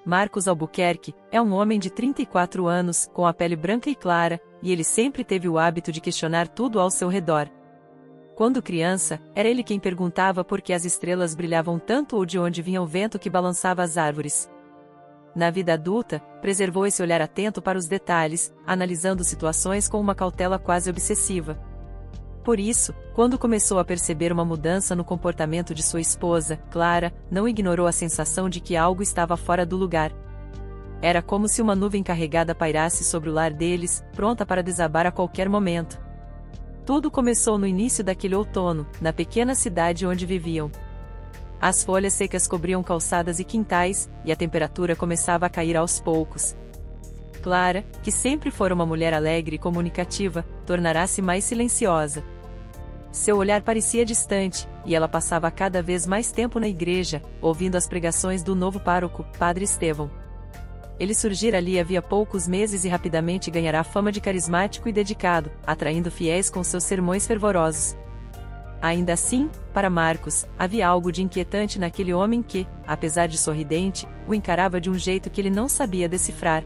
Marcos Albuquerque é um homem de 34 anos, com a pele branca e clara, e ele sempre teve o hábito de questionar tudo ao seu redor. Quando criança, era ele quem perguntava por que as estrelas brilhavam tanto ou de onde vinha o vento que balançava as árvores. Na vida adulta, preservou esse olhar atento para os detalhes, analisando situações com uma cautela quase obsessiva. Por isso, quando começou a perceber uma mudança no comportamento de sua esposa, Clara, não ignorou a sensação de que algo estava fora do lugar. Era como se uma nuvem carregada pairasse sobre o lar deles, pronta para desabar a qualquer momento. Tudo começou no início daquele outono, na pequena cidade onde viviam. As folhas secas cobriam calçadas e quintais, e a temperatura começava a cair aos poucos. Clara, que sempre fora uma mulher alegre e comunicativa, tornara-se mais silenciosa. Seu olhar parecia distante, e ela passava cada vez mais tempo na igreja, ouvindo as pregações do novo pároco, Padre Estevão. Ele surgira ali havia poucos meses e rapidamente ganhará fama de carismático e dedicado, atraindo fiéis com seus sermões fervorosos. Ainda assim, para Marcos, havia algo de inquietante naquele homem que, apesar de sorridente, o encarava de um jeito que ele não sabia decifrar.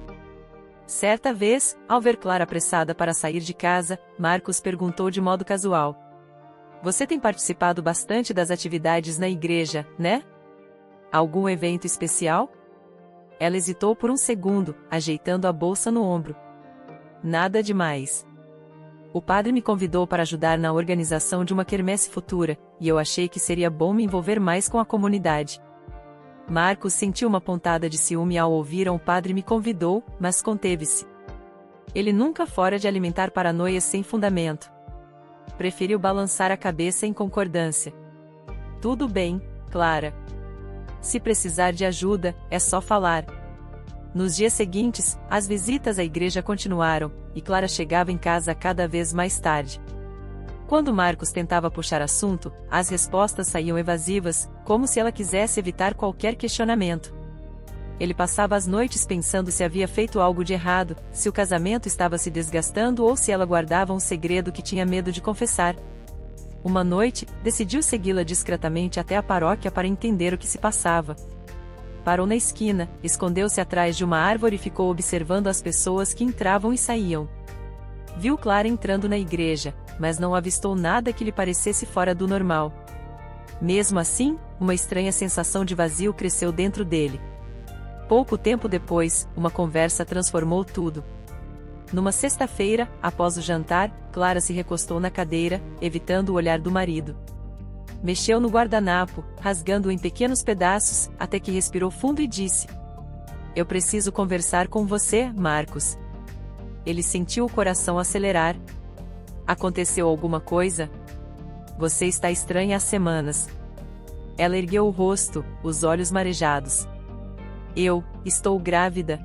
Certa vez, ao ver Clara apressada para sair de casa, Marcos perguntou de modo casual: "Você tem participado bastante das atividades na igreja, né? Algum evento especial?" Ela hesitou por um segundo, ajeitando a bolsa no ombro. "Nada demais. O padre me convidou para ajudar na organização de uma quermesse futura, e eu achei que seria bom me envolver mais com a comunidade." Marcos sentiu uma pontada de ciúme ao ouvir "o padre me convidou", mas conteve-se. Ele nunca fora de alimentar paranoias sem fundamento. Preferiu balançar a cabeça em concordância. "Tudo bem, Clara. Se precisar de ajuda, é só falar." Nos dias seguintes, as visitas à igreja continuaram, e Clara chegava em casa cada vez mais tarde. Quando Marcos tentava puxar assunto, as respostas saíam evasivas, como se ela quisesse evitar qualquer questionamento. Ele passava as noites pensando se havia feito algo de errado, se o casamento estava se desgastando ou se ela guardava um segredo que tinha medo de confessar. Uma noite, decidiu segui-la discretamente até a paróquia para entender o que se passava. Parou na esquina, escondeu-se atrás de uma árvore e ficou observando as pessoas que entravam e saíam. Viu Clara entrando na igreja, mas não avistou nada que lhe parecesse fora do normal. Mesmo assim, uma estranha sensação de vazio cresceu dentro dele. Pouco tempo depois, uma conversa transformou tudo. Numa sexta-feira, após o jantar, Clara se recostou na cadeira, evitando o olhar do marido. Mexeu no guardanapo, rasgando-o em pequenos pedaços, até que respirou fundo e disse: "Eu preciso conversar com você, Marcos." Ele sentiu o coração acelerar. "Aconteceu alguma coisa? Você está estranha há semanas." Ela ergueu o rosto, os olhos marejados. "Eu estou grávida."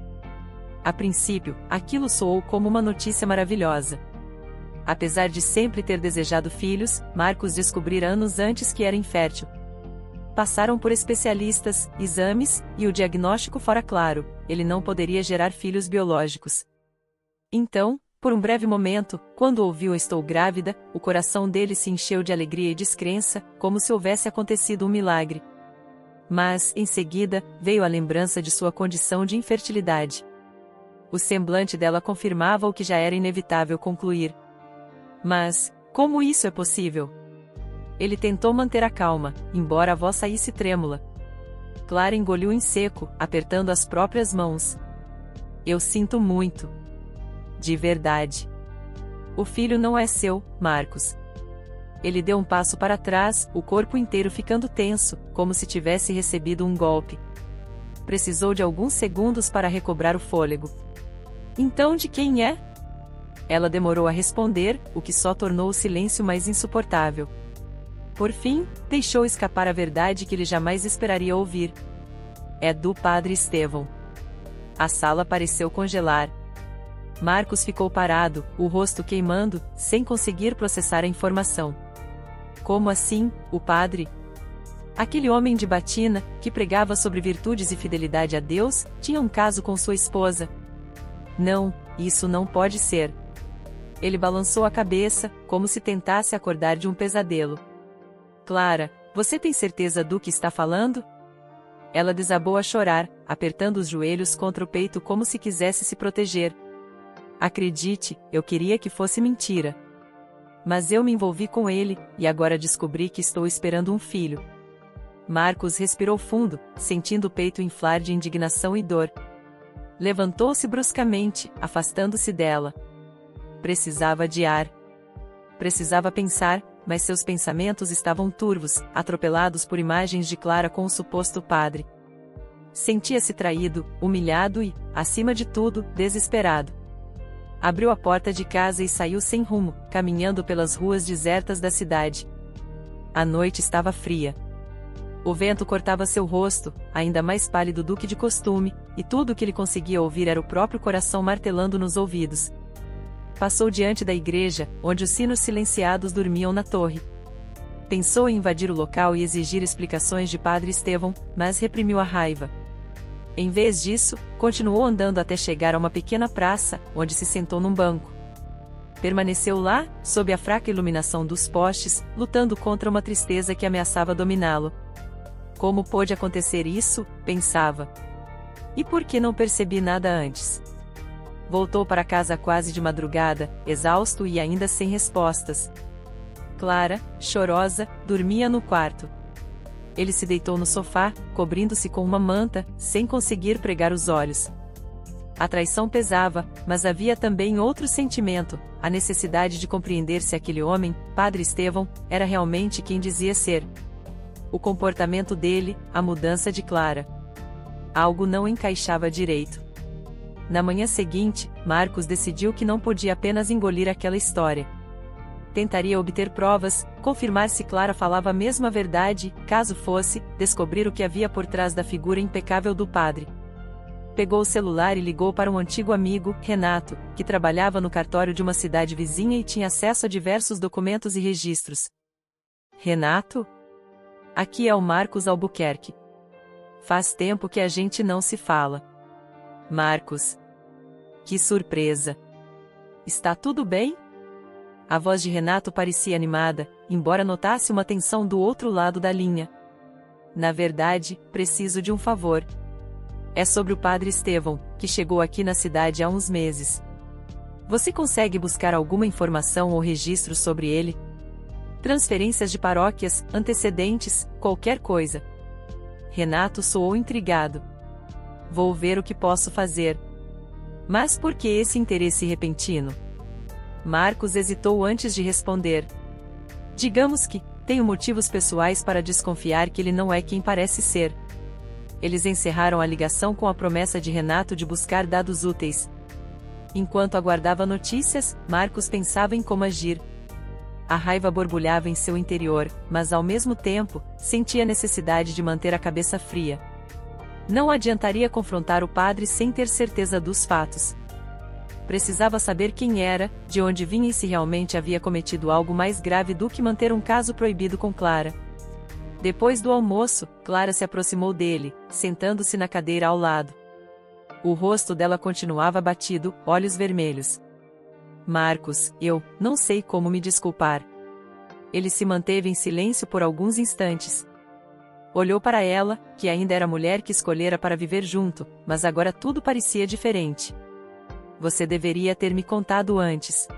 A princípio, aquilo soou como uma notícia maravilhosa. Apesar de sempre ter desejado filhos, Marcos descobrira anos antes que era infértil. Passaram por especialistas, exames, e o diagnóstico fora claro: ele não poderia gerar filhos biológicos. Então, por um breve momento, quando ouviu "estou grávida", o coração dele se encheu de alegria e descrença, como se houvesse acontecido um milagre. Mas, em seguida, veio a lembrança de sua condição de infertilidade. O semblante dela confirmava o que já era inevitável concluir. "Mas, como isso é possível?" Ele tentou manter a calma, embora a voz saísse trêmula. Clara engoliu em seco, apertando as próprias mãos. "Eu sinto muito. De verdade. O filho não é seu, Marcos." Ele deu um passo para trás, o corpo inteiro ficando tenso, como se tivesse recebido um golpe. Precisou de alguns segundos para recobrar o fôlego. "Então de quem é?" Ela demorou a responder, o que só tornou o silêncio mais insuportável. Por fim, deixou escapar a verdade que ele jamais esperaria ouvir. "É do Padre Estevão." A sala pareceu congelar. Marcos ficou parado, o rosto queimando, sem conseguir processar a informação. "Como assim, o padre?" Aquele homem de batina, que pregava sobre virtudes e fidelidade a Deus, tinha um caso com sua esposa. "Não, isso não pode ser." Ele balançou a cabeça, como se tentasse acordar de um pesadelo. "Clara, você tem certeza do que está falando?" Ela desabou a chorar, apertando os joelhos contra o peito como se quisesse se proteger. Acredite, eu queria que fosse mentira. Mas eu me envolvi com ele, e agora descobri que estou esperando um filho. Marcos respirou fundo, sentindo o peito inflar de indignação e dor. Levantou-se bruscamente, afastando-se dela. Precisava de ar. Precisava pensar, mas seus pensamentos estavam turvos, atropelados por imagens de Clara com o suposto padre. Sentia-se traído, humilhado e, acima de tudo, desesperado. Abriu a porta de casa e saiu sem rumo, caminhando pelas ruas desertas da cidade. A noite estava fria. O vento cortava seu rosto, ainda mais pálido do que de costume, e tudo o que ele conseguia ouvir era o próprio coração martelando nos ouvidos. Passou diante da igreja, onde os sinos silenciados dormiam na torre. Pensou em invadir o local e exigir explicações de Padre Estevão, mas reprimiu a raiva. Em vez disso, continuou andando até chegar a uma pequena praça, onde se sentou num banco. Permaneceu lá, sob a fraca iluminação dos postes, lutando contra uma tristeza que ameaçava dominá-lo. Como pôde acontecer isso? Pensava. E por que não percebi nada antes? Voltou para casa quase de madrugada, exausto e ainda sem respostas. Clara, chorosa, dormia no quarto. Ele se deitou no sofá, cobrindo-se com uma manta, sem conseguir pregar os olhos. A traição pesava, mas havia também outro sentimento, a necessidade de compreender se aquele homem, Padre Estevão, era realmente quem dizia ser. O comportamento dele, a mudança de Clara. Algo não encaixava direito. Na manhã seguinte, Marcos decidiu que não podia apenas engolir aquela história. Tentaria obter provas, confirmar se Clara falava mesmo a verdade, caso fosse, descobrir o que havia por trás da figura impecável do padre. Pegou o celular e ligou para um antigo amigo, Renato, que trabalhava no cartório de uma cidade vizinha e tinha acesso a diversos documentos e registros. Renato? Aqui é o Marcos Albuquerque. Faz tempo que a gente não se fala. Marcos. Que surpresa. Está tudo bem? A voz de Renato parecia animada, embora notasse uma tensão do outro lado da linha. Na verdade, preciso de um favor. É sobre o Padre Estevão, que chegou aqui na cidade há uns meses. Você consegue buscar alguma informação ou registro sobre ele? Transferências de paróquias, antecedentes, qualquer coisa. Renato soou intrigado. Vou ver o que posso fazer. Mas por que esse interesse repentino? Marcos hesitou antes de responder. Digamos que, tenho motivos pessoais para desconfiar que ele não é quem parece ser. Eles encerraram a ligação com a promessa de Renato de buscar dados úteis. Enquanto aguardava notícias, Marcos pensava em como agir. A raiva borbulhava em seu interior, mas ao mesmo tempo, sentia a necessidade de manter a cabeça fria. Não adiantaria confrontar o padre sem ter certeza dos fatos. Precisava saber quem era, de onde vinha e se realmente havia cometido algo mais grave do que manter um caso proibido com Clara. Depois do almoço, Clara se aproximou dele, sentando-se na cadeira ao lado. O rosto dela continuava abatido, olhos vermelhos. Marcos, eu não sei como me desculpar. Ele se manteve em silêncio por alguns instantes. Olhou para ela, que ainda era a mulher que escolhera para viver junto, mas agora tudo parecia diferente. Você deveria ter me contado antes.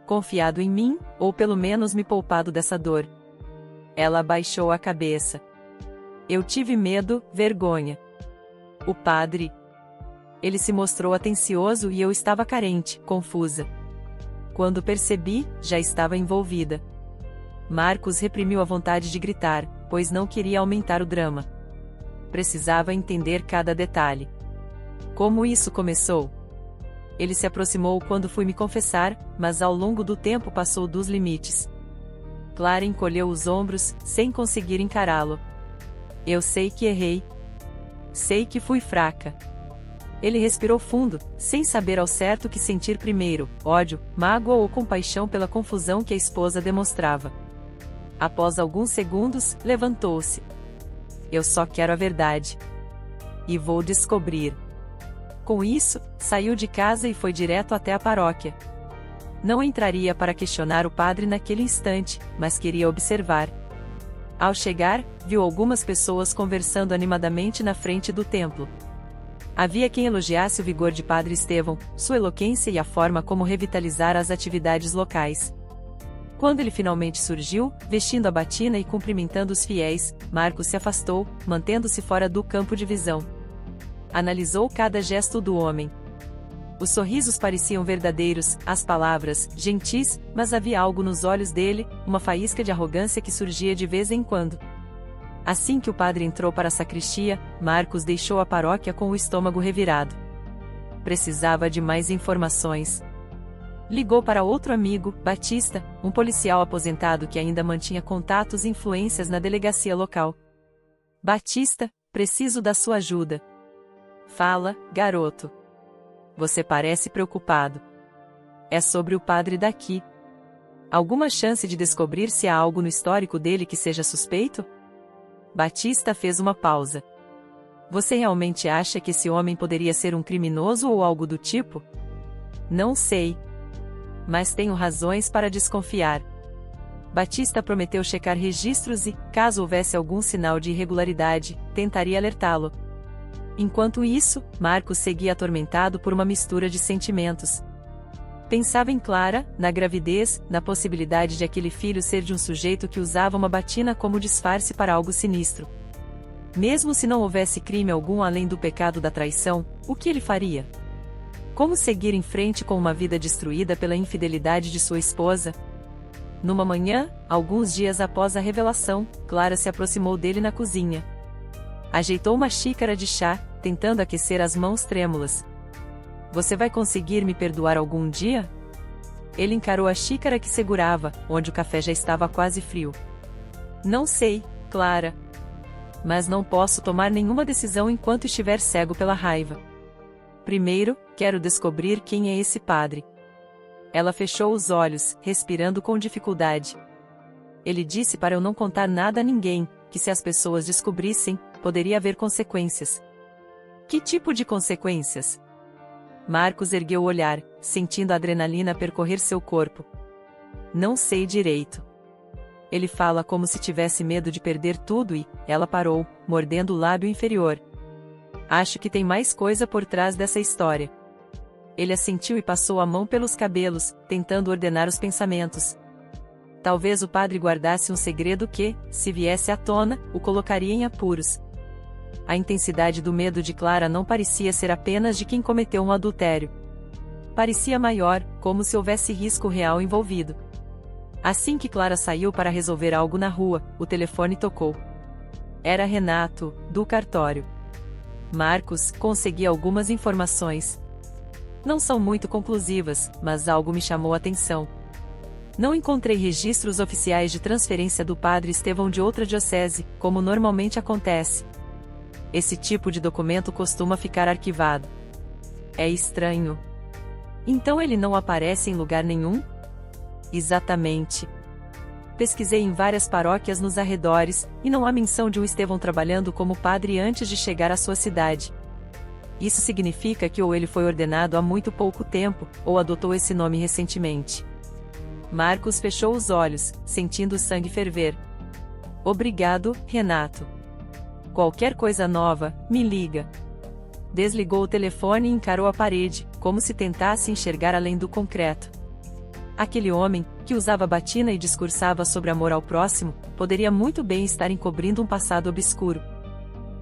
Confiado em mim, ou pelo menos me poupado dessa dor. Ela abaixou a cabeça. Eu tive medo, vergonha. O padre. Ele se mostrou atencioso e eu estava carente, confusa. Quando percebi, já estava envolvida. Marcos reprimiu a vontade de gritar, pois não queria aumentar o drama. Precisava entender cada detalhe. Como isso começou? Ele se aproximou quando fui me confessar, mas ao longo do tempo passou dos limites. Clara encolheu os ombros, sem conseguir encará-lo. Eu sei que errei. Sei que fui fraca. Ele respirou fundo, sem saber ao certo o que sentir primeiro, ódio, mágoa ou compaixão pela confusão que a esposa demonstrava. Após alguns segundos, levantou-se. Eu só quero a verdade. E vou descobrir. Com isso, saiu de casa e foi direto até a paróquia. Não entraria para questionar o padre naquele instante, mas queria observar. Ao chegar, viu algumas pessoas conversando animadamente na frente do templo. Havia quem elogiasse o vigor de Padre Estevão, sua eloquência e a forma como revitalizara as atividades locais. Quando ele finalmente surgiu, vestindo a batina e cumprimentando os fiéis, Marcos se afastou, mantendo-se fora do campo de visão. Analisou cada gesto do homem. Os sorrisos pareciam verdadeiros, as palavras, gentis, mas havia algo nos olhos dele, uma faísca de arrogância que surgia de vez em quando. Assim que o padre entrou para a sacristia, Marcos deixou a paróquia com o estômago revirado. Precisava de mais informações. Ligou para outro amigo, Batista, um policial aposentado que ainda mantinha contatos e influências na delegacia local. Batista, preciso da sua ajuda. Fala, garoto. Você parece preocupado. É sobre o padre daqui. Alguma chance de descobrir se há algo no histórico dele que seja suspeito? Batista fez uma pausa. Você realmente acha que esse homem poderia ser um criminoso ou algo do tipo? Não sei. Mas tenho razões para desconfiar. Batista prometeu checar registros e, caso houvesse algum sinal de irregularidade, tentaria alertá-lo. Enquanto isso, Marcos seguia atormentado por uma mistura de sentimentos. Pensava em Clara, na gravidez, na possibilidade de aquele filho ser de um sujeito que usava uma batina como disfarce para algo sinistro. Mesmo se não houvesse crime algum além do pecado da traição, o que ele faria? Como seguir em frente com uma vida destruída pela infidelidade de sua esposa? Numa manhã, alguns dias após a revelação, Clara se aproximou dele na cozinha. Ajeitou uma xícara de chá, tentando aquecer as mãos trêmulas. Você vai conseguir me perdoar algum dia? Ele encarou a xícara que segurava, onde o café já estava quase frio. Não sei, Clara. Mas não posso tomar nenhuma decisão enquanto estiver cego pela raiva. Primeiro, quero descobrir quem é esse padre. Ela fechou os olhos, respirando com dificuldade. Ele disse para eu não contar nada a ninguém, que se as pessoas descobrissem, poderia haver consequências. Que tipo de consequências? Marcos ergueu o olhar, sentindo a adrenalina percorrer seu corpo. Não sei direito. Ele fala como se tivesse medo de perder tudo e, ela parou, mordendo o lábio inferior. Acho que tem mais coisa por trás dessa história. Ele assentiu e passou a mão pelos cabelos, tentando ordenar os pensamentos. Talvez o padre guardasse um segredo que, se viesse à tona, o colocaria em apuros. A intensidade do medo de Clara não parecia ser apenas de quem cometeu um adultério. Parecia maior, como se houvesse risco real envolvido. Assim que Clara saiu para resolver algo na rua, o telefone tocou. Era Renato, do cartório. Marcos conseguia algumas informações. Não são muito conclusivas, mas algo me chamou a atenção. Não encontrei registros oficiais de transferência do padre Estevão de outra diocese, como normalmente acontece. Esse tipo de documento costuma ficar arquivado. É estranho. Então ele não aparece em lugar nenhum? Exatamente. Pesquisei em várias paróquias nos arredores, e não há menção de um Estevão trabalhando como padre antes de chegar à sua cidade. Isso significa que ou ele foi ordenado há muito pouco tempo, ou adotou esse nome recentemente. Marcos fechou os olhos, sentindo o sangue ferver. Obrigado, Renato. Qualquer coisa nova, me liga. Desligou o telefone e encarou a parede, como se tentasse enxergar além do concreto. Aquele homem, que usava batina e discursava sobre amor ao próximo, poderia muito bem estar encobrindo um passado obscuro.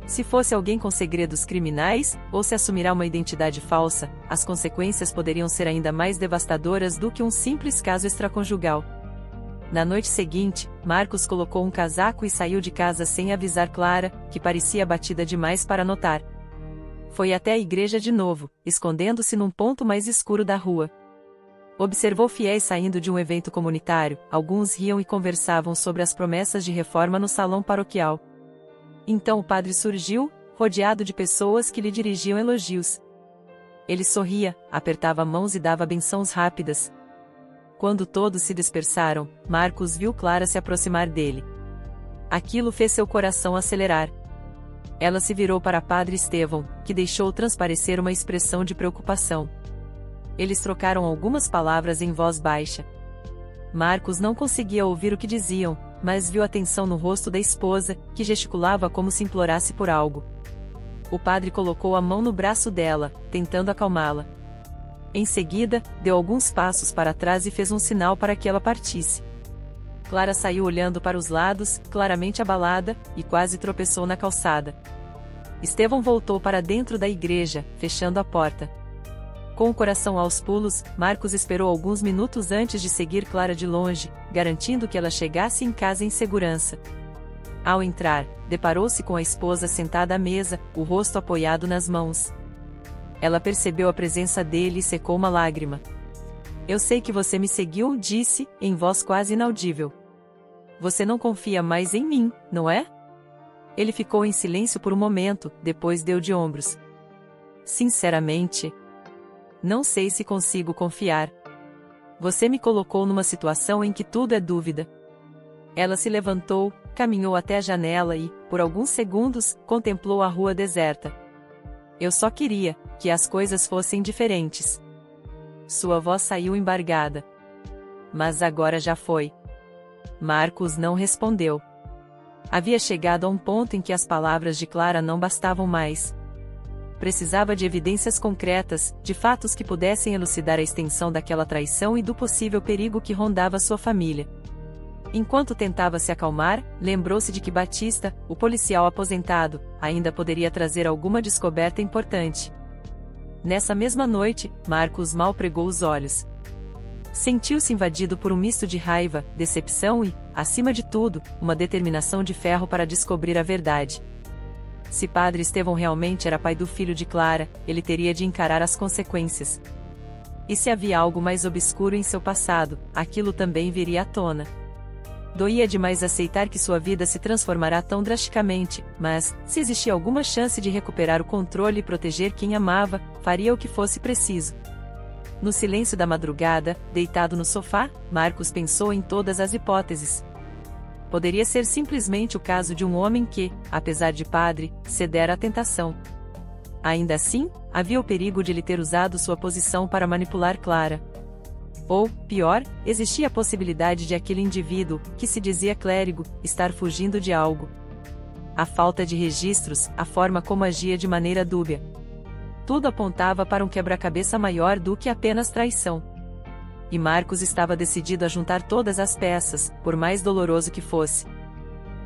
Se fosse alguém com segredos criminais, ou se assumirá uma identidade falsa, as consequências poderiam ser ainda mais devastadoras do que um simples caso extraconjugal. Na noite seguinte, Marcos colocou um casaco e saiu de casa sem avisar Clara, que parecia abatida demais para notar. Foi até a igreja de novo, escondendo-se num ponto mais escuro da rua. Observou fiéis saindo de um evento comunitário, alguns riam e conversavam sobre as promessas de reforma no salão paroquial. Então o padre surgiu, rodeado de pessoas que lhe dirigiam elogios. Ele sorria, apertava mãos e dava bençãos rápidas. Quando todos se dispersaram, Marcos viu Clara se aproximar dele. Aquilo fez seu coração acelerar. Ela se virou para Padre Estevão, que deixou transparecer uma expressão de preocupação. Eles trocaram algumas palavras em voz baixa. Marcos não conseguia ouvir o que diziam, mas viu a tensão no rosto da esposa, que gesticulava como se implorasse por algo. O padre colocou a mão no braço dela, tentando acalmá-la. Em seguida, deu alguns passos para trás e fez um sinal para que ela partisse. Clara saiu olhando para os lados, claramente abalada, e quase tropeçou na calçada. Estevão voltou para dentro da igreja, fechando a porta. Com o coração aos pulos, Marcos esperou alguns minutos antes de seguir Clara de longe, garantindo que ela chegasse em casa em segurança. Ao entrar, deparou-se com a esposa sentada à mesa, o rosto apoiado nas mãos. Ela percebeu a presença dele e secou uma lágrima. "Eu sei que você me seguiu", disse, em voz quase inaudível. "Você não confia mais em mim, não é?" Ele ficou em silêncio por um momento, depois deu de ombros. "Sinceramente, não sei se consigo confiar. Você me colocou numa situação em que tudo é dúvida." Ela se levantou, caminhou até a janela e, por alguns segundos, contemplou a rua deserta. "Eu só queria que as coisas fossem diferentes." Sua voz saiu embargada. "Mas agora já foi." Marcos não respondeu. Havia chegado a um ponto em que as palavras de Clara não bastavam mais. Precisava de evidências concretas, de fatos que pudessem elucidar a extensão daquela traição e do possível perigo que rondava sua família. Enquanto tentava se acalmar, lembrou-se de que Batista, o policial aposentado, ainda poderia trazer alguma descoberta importante. Nessa mesma noite, Marcos mal pregou os olhos. Sentiu-se invadido por um misto de raiva, decepção e, acima de tudo, uma determinação de ferro para descobrir a verdade. Se Padre Estevão realmente era pai do filho de Clara, ele teria de encarar as consequências. E se havia algo mais obscuro em seu passado, aquilo também viria à tona. Doía demais aceitar que sua vida se transformará tão drasticamente, mas, se existia alguma chance de recuperar o controle e proteger quem amava, faria o que fosse preciso. No silêncio da madrugada, deitado no sofá, Marcos pensou em todas as hipóteses. Poderia ser simplesmente o caso de um homem que, apesar de padre, cedera à tentação. Ainda assim, havia o perigo de ele ter usado sua posição para manipular Clara. Ou, pior, existia a possibilidade de aquele indivíduo, que se dizia clérigo, estar fugindo de algo. A falta de registros, a forma como agia de maneira dúbia. Tudo apontava para um quebra-cabeça maior do que apenas traição. E Marcos estava decidido a juntar todas as peças, por mais doloroso que fosse.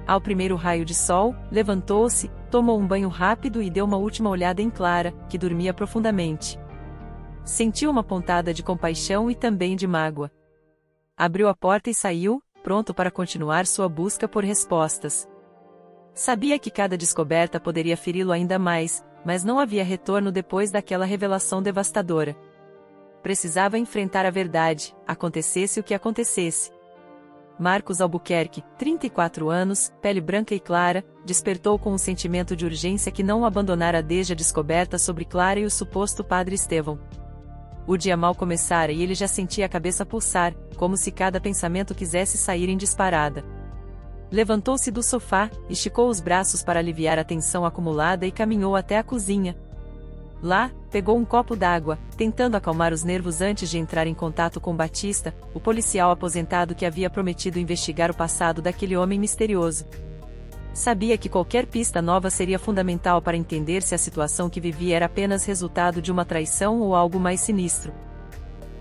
Ao primeiro raio de sol, levantou-se, tomou um banho rápido e deu uma última olhada em Clara, que dormia profundamente. Sentiu uma pontada de compaixão e também de mágoa. Abriu a porta e saiu, pronto para continuar sua busca por respostas. Sabia que cada descoberta poderia feri-lo ainda mais, mas não havia retorno depois daquela revelação devastadora. Precisava enfrentar a verdade, acontecesse o que acontecesse. Marcos Albuquerque, 34 anos, pele branca e clara, despertou com um sentimento de urgência que não o abandonara desde a descoberta sobre Clara e o suposto Padre Estevão. O dia mal começara e ele já sentia a cabeça pulsar, como se cada pensamento quisesse sair em disparada. Levantou-se do sofá, esticou os braços para aliviar a tensão acumulada e caminhou até a cozinha. Lá, pegou um copo d'água, tentando acalmar os nervos antes de entrar em contato com Batista, o policial aposentado que havia prometido investigar o passado daquele homem misterioso. Sabia que qualquer pista nova seria fundamental para entender se a situação que vivia era apenas resultado de uma traição ou algo mais sinistro.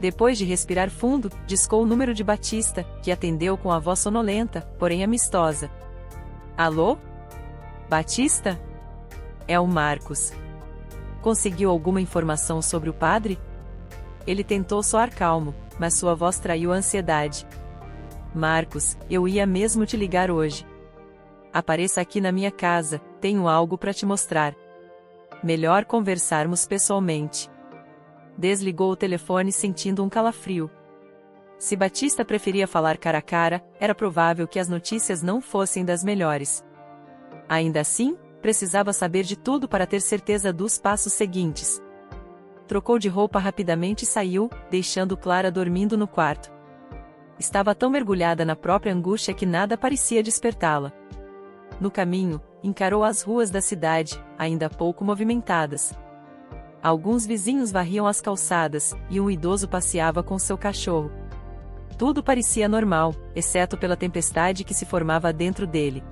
Depois de respirar fundo, discou o número de Batista, que atendeu com a voz sonolenta, porém amistosa. "Alô? Batista? É o Marcos. Conseguiu alguma informação sobre o padre?" Ele tentou soar calmo, mas sua voz traiu a ansiedade. "Marcos, eu ia mesmo te ligar hoje. Apareça aqui na minha casa, tenho algo para te mostrar. Melhor conversarmos pessoalmente." Desligou o telefone sentindo um calafrio. Se Batista preferia falar cara a cara, era provável que as notícias não fossem das melhores. Ainda assim, precisava saber de tudo para ter certeza dos passos seguintes. Trocou de roupa rapidamente e saiu, deixando Clara dormindo no quarto. Estava tão mergulhada na própria angústia que nada parecia despertá-la. No caminho, encarou as ruas da cidade, ainda pouco movimentadas. Alguns vizinhos varriam as calçadas, e um idoso passeava com seu cachorro. Tudo parecia normal, exceto pela tempestade que se formava dentro dele.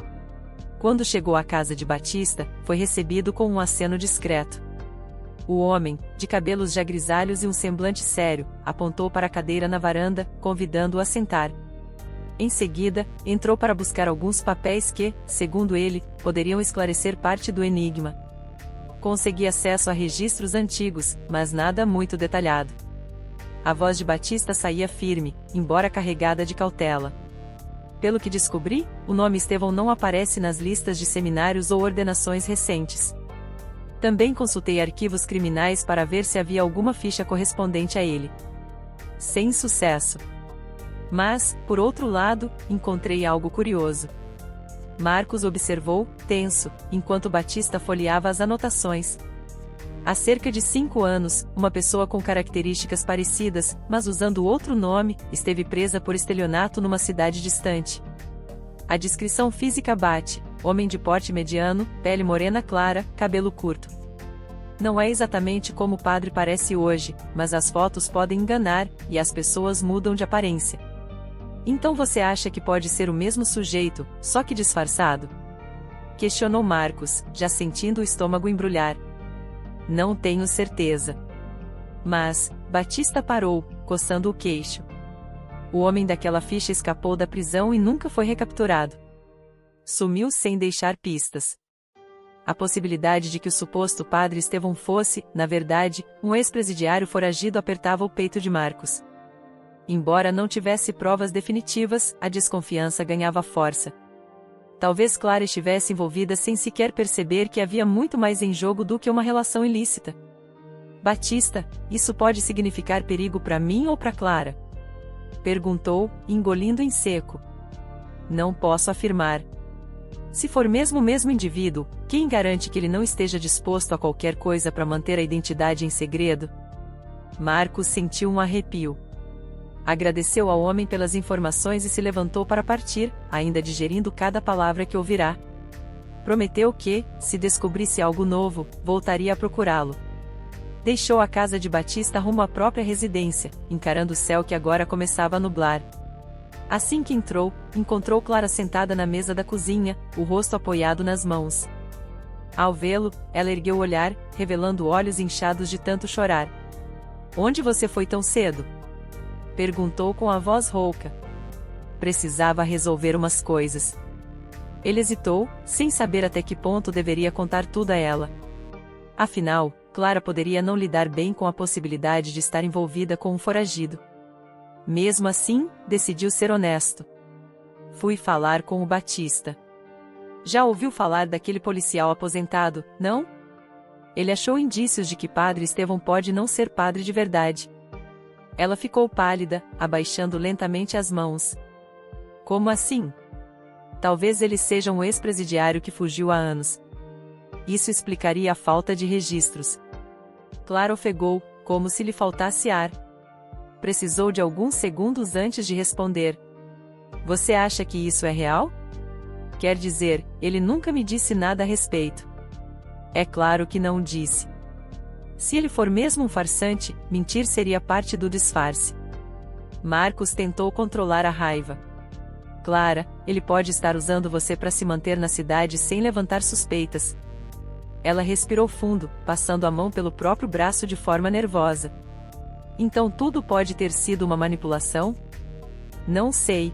Quando chegou à casa de Batista, foi recebido com um aceno discreto. O homem, de cabelos já grisalhos e um semblante sério, apontou para a cadeira na varanda, convidando-o a sentar. Em seguida, entrou para buscar alguns papéis que, segundo ele, poderiam esclarecer parte do enigma. Consegui acesso a registros antigos, mas nada muito detalhado. A voz de Batista saía firme, embora carregada de cautela. Pelo que descobri, o nome Estevão não aparece nas listas de seminários ou ordenações recentes. Também consultei arquivos criminais para ver se havia alguma ficha correspondente a ele. Sem sucesso. Mas, por outro lado, encontrei algo curioso. Marcos observou, tenso, enquanto Batista folheava as anotações. Há cerca de 5 anos, uma pessoa com características parecidas, mas usando outro nome, esteve presa por estelionato numa cidade distante. A descrição física bate: homem de porte mediano, pele morena clara, cabelo curto. Não é exatamente como o padre parece hoje, mas as fotos podem enganar, e as pessoas mudam de aparência. Então você acha que pode ser o mesmo sujeito, só que disfarçado? Questionou Marcos, já sentindo o estômago embrulhar. Não tenho certeza. Mas, Batista parou, coçando o queixo. O homem daquela ficha escapou da prisão e nunca foi recapturado. Sumiu sem deixar pistas. A possibilidade de que o suposto padre Estevão fosse, na verdade, um ex-presidiário foragido apertava o peito de Marcos. Embora não tivesse provas definitivas, a desconfiança ganhava força. Talvez Clara estivesse envolvida sem sequer perceber que havia muito mais em jogo do que uma relação ilícita. Batista, isso pode significar perigo para mim ou para Clara? Perguntou, engolindo em seco. Não posso afirmar. Se for mesmo o mesmo indivíduo, quem garante que ele não esteja disposto a qualquer coisa para manter a identidade em segredo? Marcos sentiu um arrepio. Agradeceu ao homem pelas informações e se levantou para partir, ainda digerindo cada palavra que ouvirá. Prometeu que, se descobrisse algo novo, voltaria a procurá-lo. Deixou a casa de Batista rumo à própria residência, encarando o céu que agora começava a nublar. Assim que entrou, encontrou Clara sentada na mesa da cozinha, o rosto apoiado nas mãos. Ao vê-lo, ela ergueu o olhar, revelando olhos inchados de tanto chorar. Onde você foi tão cedo? Perguntou com a voz rouca. Precisava resolver umas coisas. Ele hesitou, sem saber até que ponto deveria contar tudo a ela. Afinal, Clara poderia não lidar bem com a possibilidade de estar envolvida com um foragido. Mesmo assim, decidiu ser honesto. Fui falar com o Batista. Já ouviu falar daquele policial aposentado, não? Ele achou indícios de que Padre Estevão pode não ser padre de verdade. Ela ficou pálida, abaixando lentamente as mãos. Como assim? Talvez ele seja um ex-presidiário que fugiu há anos. Isso explicaria a falta de registros. Clara ofegou, como se lhe faltasse ar. Precisou de alguns segundos antes de responder. Você acha que isso é real? Quer dizer, ele nunca me disse nada a respeito. É claro que não disse. Se ele for mesmo um farsante, mentir seria parte do disfarce. Marcos tentou controlar a raiva. Clara, ele pode estar usando você para se manter na cidade sem levantar suspeitas. Ela respirou fundo, passando a mão pelo próprio braço de forma nervosa. Então tudo pode ter sido uma manipulação? Não sei.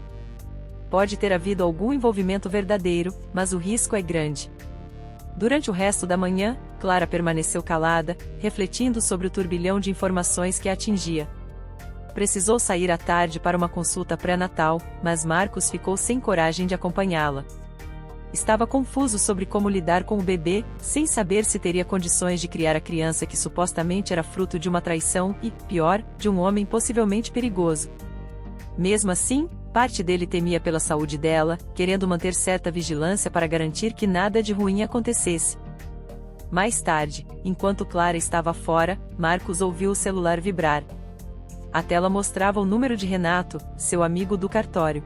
Pode ter havido algum envolvimento verdadeiro, mas o risco é grande. Durante o resto da manhã, Clara permaneceu calada, refletindo sobre o turbilhão de informações que a atingia. Precisou sair à tarde para uma consulta pré-natal, mas Marcos ficou sem coragem de acompanhá-la. Estava confuso sobre como lidar com o bebê, sem saber se teria condições de criar a criança que supostamente era fruto de uma traição e, pior, de um homem possivelmente perigoso. Mesmo assim, parte dele temia pela saúde dela, querendo manter certa vigilância para garantir que nada de ruim acontecesse. Mais tarde, enquanto Clara estava fora, Marcos ouviu o celular vibrar. A tela mostrava o número de Renato, seu amigo do cartório.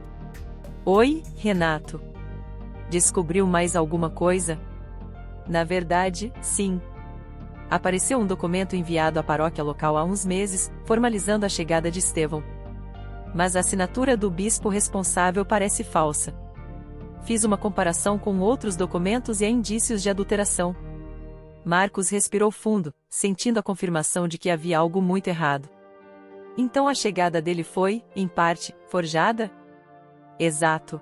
Oi, Renato. Descobriu mais alguma coisa? Na verdade, sim. Apareceu um documento enviado à paróquia local há uns meses, formalizando a chegada de Estevão. Mas a assinatura do bispo responsável parece falsa. Fiz uma comparação com outros documentos e há indícios de adulteração. Marcos respirou fundo, sentindo a confirmação de que havia algo muito errado. Então a chegada dele foi, em parte, forjada? Exato.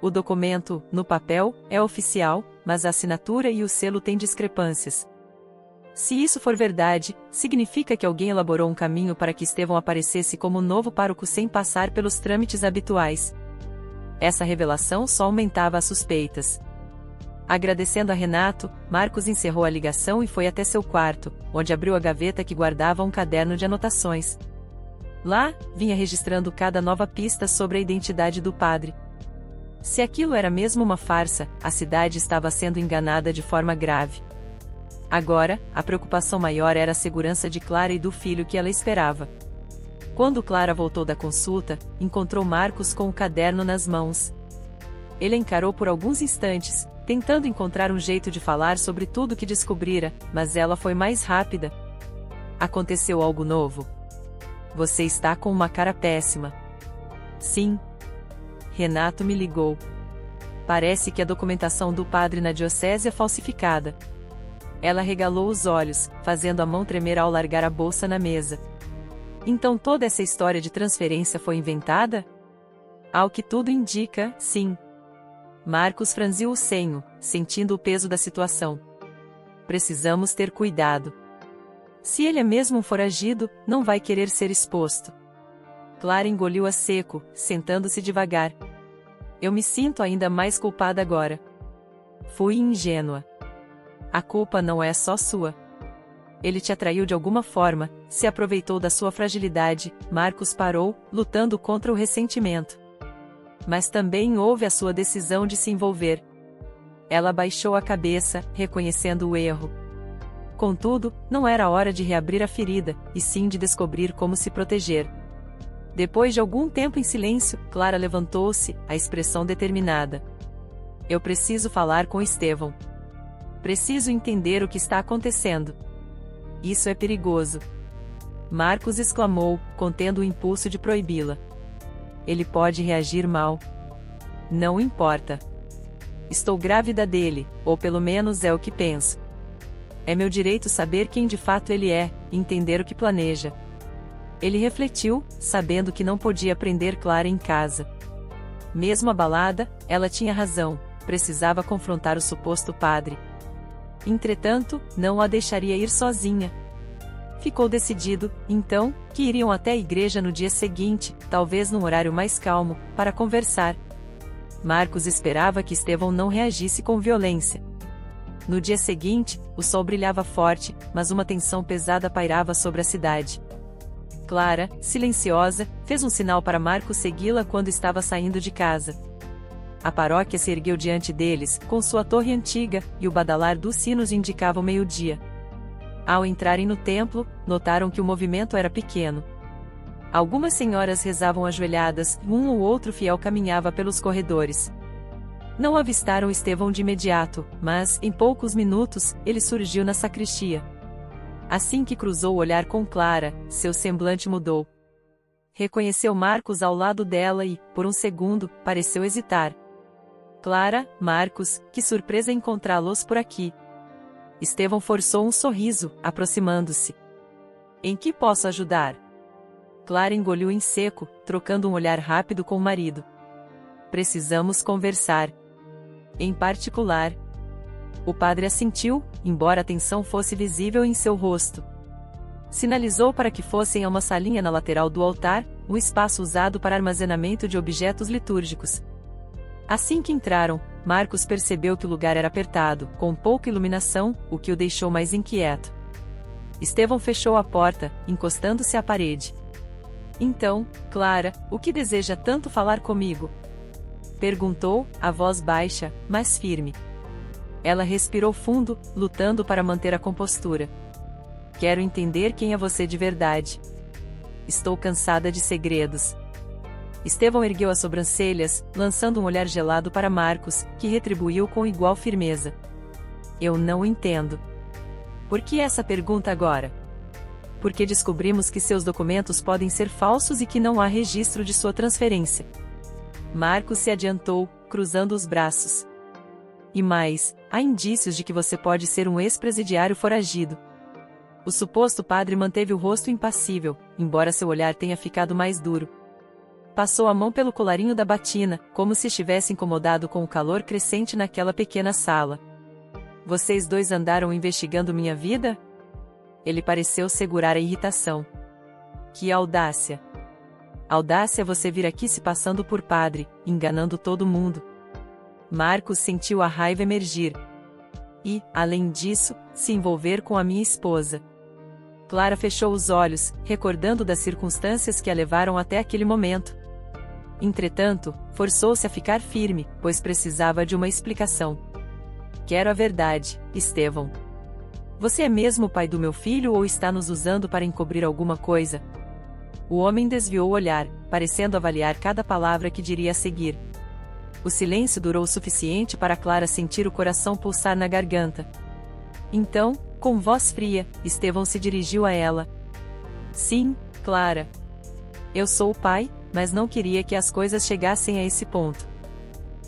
O documento, no papel, é oficial, mas a assinatura e o selo têm discrepâncias. Se isso for verdade, significa que alguém elaborou um caminho para que Estevão aparecesse como novo pároco sem passar pelos trâmites habituais. Essa revelação só aumentava as suspeitas. Agradecendo a Renato, Marcos encerrou a ligação e foi até seu quarto, onde abriu a gaveta que guardava um caderno de anotações. Lá, vinha registrando cada nova pista sobre a identidade do padre. Se aquilo era mesmo uma farsa, a cidade estava sendo enganada de forma grave. Agora, a preocupação maior era a segurança de Clara e do filho que ela esperava. Quando Clara voltou da consulta, encontrou Marcos com o caderno nas mãos. Ele a encarou por alguns instantes, tentando encontrar um jeito de falar sobre tudo o que descobrira, mas ela foi mais rápida. Aconteceu algo novo? Você está com uma cara péssima. Sim. Renato me ligou. Parece que a documentação do padre na diocese é falsificada. Ela regalou os olhos, fazendo a mão tremer ao largar a bolsa na mesa. Então toda essa história de transferência foi inventada? Ao que tudo indica, sim. Marcos franziu o senho, sentindo o peso da situação. Precisamos ter cuidado. Se ele é mesmo um foragido, não vai querer ser exposto. Clara engoliu a seco, sentando-se devagar. Eu me sinto ainda mais culpada agora. Fui ingênua. A culpa não é só sua. Ele te atraiu de alguma forma, se aproveitou da sua fragilidade. Marcos parou, lutando contra o ressentimento. Mas também houve a sua decisão de se envolver. Ela baixou a cabeça, reconhecendo o erro. Contudo, não era hora de reabrir a ferida, e sim de descobrir como se proteger. Depois de algum tempo em silêncio, Clara levantou-se, a expressão determinada. Eu preciso falar com Estevão. Preciso entender o que está acontecendo. Isso é perigoso. Marcos exclamou, contendo o impulso de proibi-la. Ele pode reagir mal. Não importa. Estou grávida dele, ou pelo menos é o que penso. É meu direito saber quem de fato ele é, entender o que planeja. Ele refletiu, sabendo que não podia prender Clara em casa. Mesmo abalada, ela tinha razão, precisava confrontar o suposto padre. Entretanto, não a deixaria ir sozinha. Ficou decidido, então, que iriam até a igreja no dia seguinte, talvez num horário mais calmo, para conversar. Marcos esperava que Estevão não reagisse com violência. No dia seguinte, o sol brilhava forte, mas uma tensão pesada pairava sobre a cidade. Clara, silenciosa, fez um sinal para Marcos segui-la quando estava saindo de casa. A paróquia se ergueu diante deles, com sua torre antiga, e o badalar dos sinos indicava o meio-dia. Ao entrarem no templo, notaram que o movimento era pequeno. Algumas senhoras rezavam ajoelhadas, e um ou outro fiel caminhava pelos corredores. Não avistaram Estevão de imediato, mas, em poucos minutos, ele surgiu na sacristia. Assim que cruzou o olhar com Clara, seu semblante mudou. Reconheceu Marcos ao lado dela e, por um segundo, pareceu hesitar. Clara, Marcos, que surpresa encontrá-los por aqui. Estevão forçou um sorriso, aproximando-se. Em que posso ajudar? Clara engoliu em seco, trocando um olhar rápido com o marido. Precisamos conversar. Em particular. O padre assentiu, embora a tensão fosse visível em seu rosto. Sinalizou para que fossem a uma salinha na lateral do altar, um espaço usado para armazenamento de objetos litúrgicos. Assim que entraram, Marcos percebeu que o lugar era apertado, com pouca iluminação, o que o deixou mais inquieto. Estevão fechou a porta, encostando-se à parede. Então, Clara, o que deseja tanto falar comigo? Perguntou, a voz baixa, mas firme. Ela respirou fundo, lutando para manter a compostura. Quero entender quem é você de verdade. Estou cansada de segredos. Estevão ergueu as sobrancelhas, lançando um olhar gelado para Marcos, que retribuiu com igual firmeza. Eu não entendo. Por que essa pergunta agora? porque descobrimos que seus documentos podem ser falsos e que não há registro de sua transferência. Marcos se adiantou, cruzando os braços. E mais, há indícios de que você pode ser um ex-presidiário foragido. O suposto padre manteve o rosto impassível, embora seu olhar tenha ficado mais duro. Passou a mão pelo colarinho da batina, como se estivesse incomodado com o calor crescente naquela pequena sala. Vocês dois andaram investigando minha vida? Ele pareceu segurar a irritação. Que audácia! Audácia você vir aqui se passando por padre, enganando todo mundo. Marcos sentiu a raiva emergir. E, além disso, se envolver com a minha esposa. Clara fechou os olhos, recordando das circunstâncias que a levaram até aquele momento. Entretanto, forçou-se a ficar firme, pois precisava de uma explicação. Quero a verdade, Estevão. Você é mesmo o pai do meu filho ou está nos usando para encobrir alguma coisa? O homem desviou o olhar, parecendo avaliar cada palavra que diria a seguir. O silêncio durou o suficiente para Clara sentir o coração pulsar na garganta. Então, com voz fria, Estevão se dirigiu a ela. Sim, Clara. Eu sou o pai, mas não queria que as coisas chegassem a esse ponto.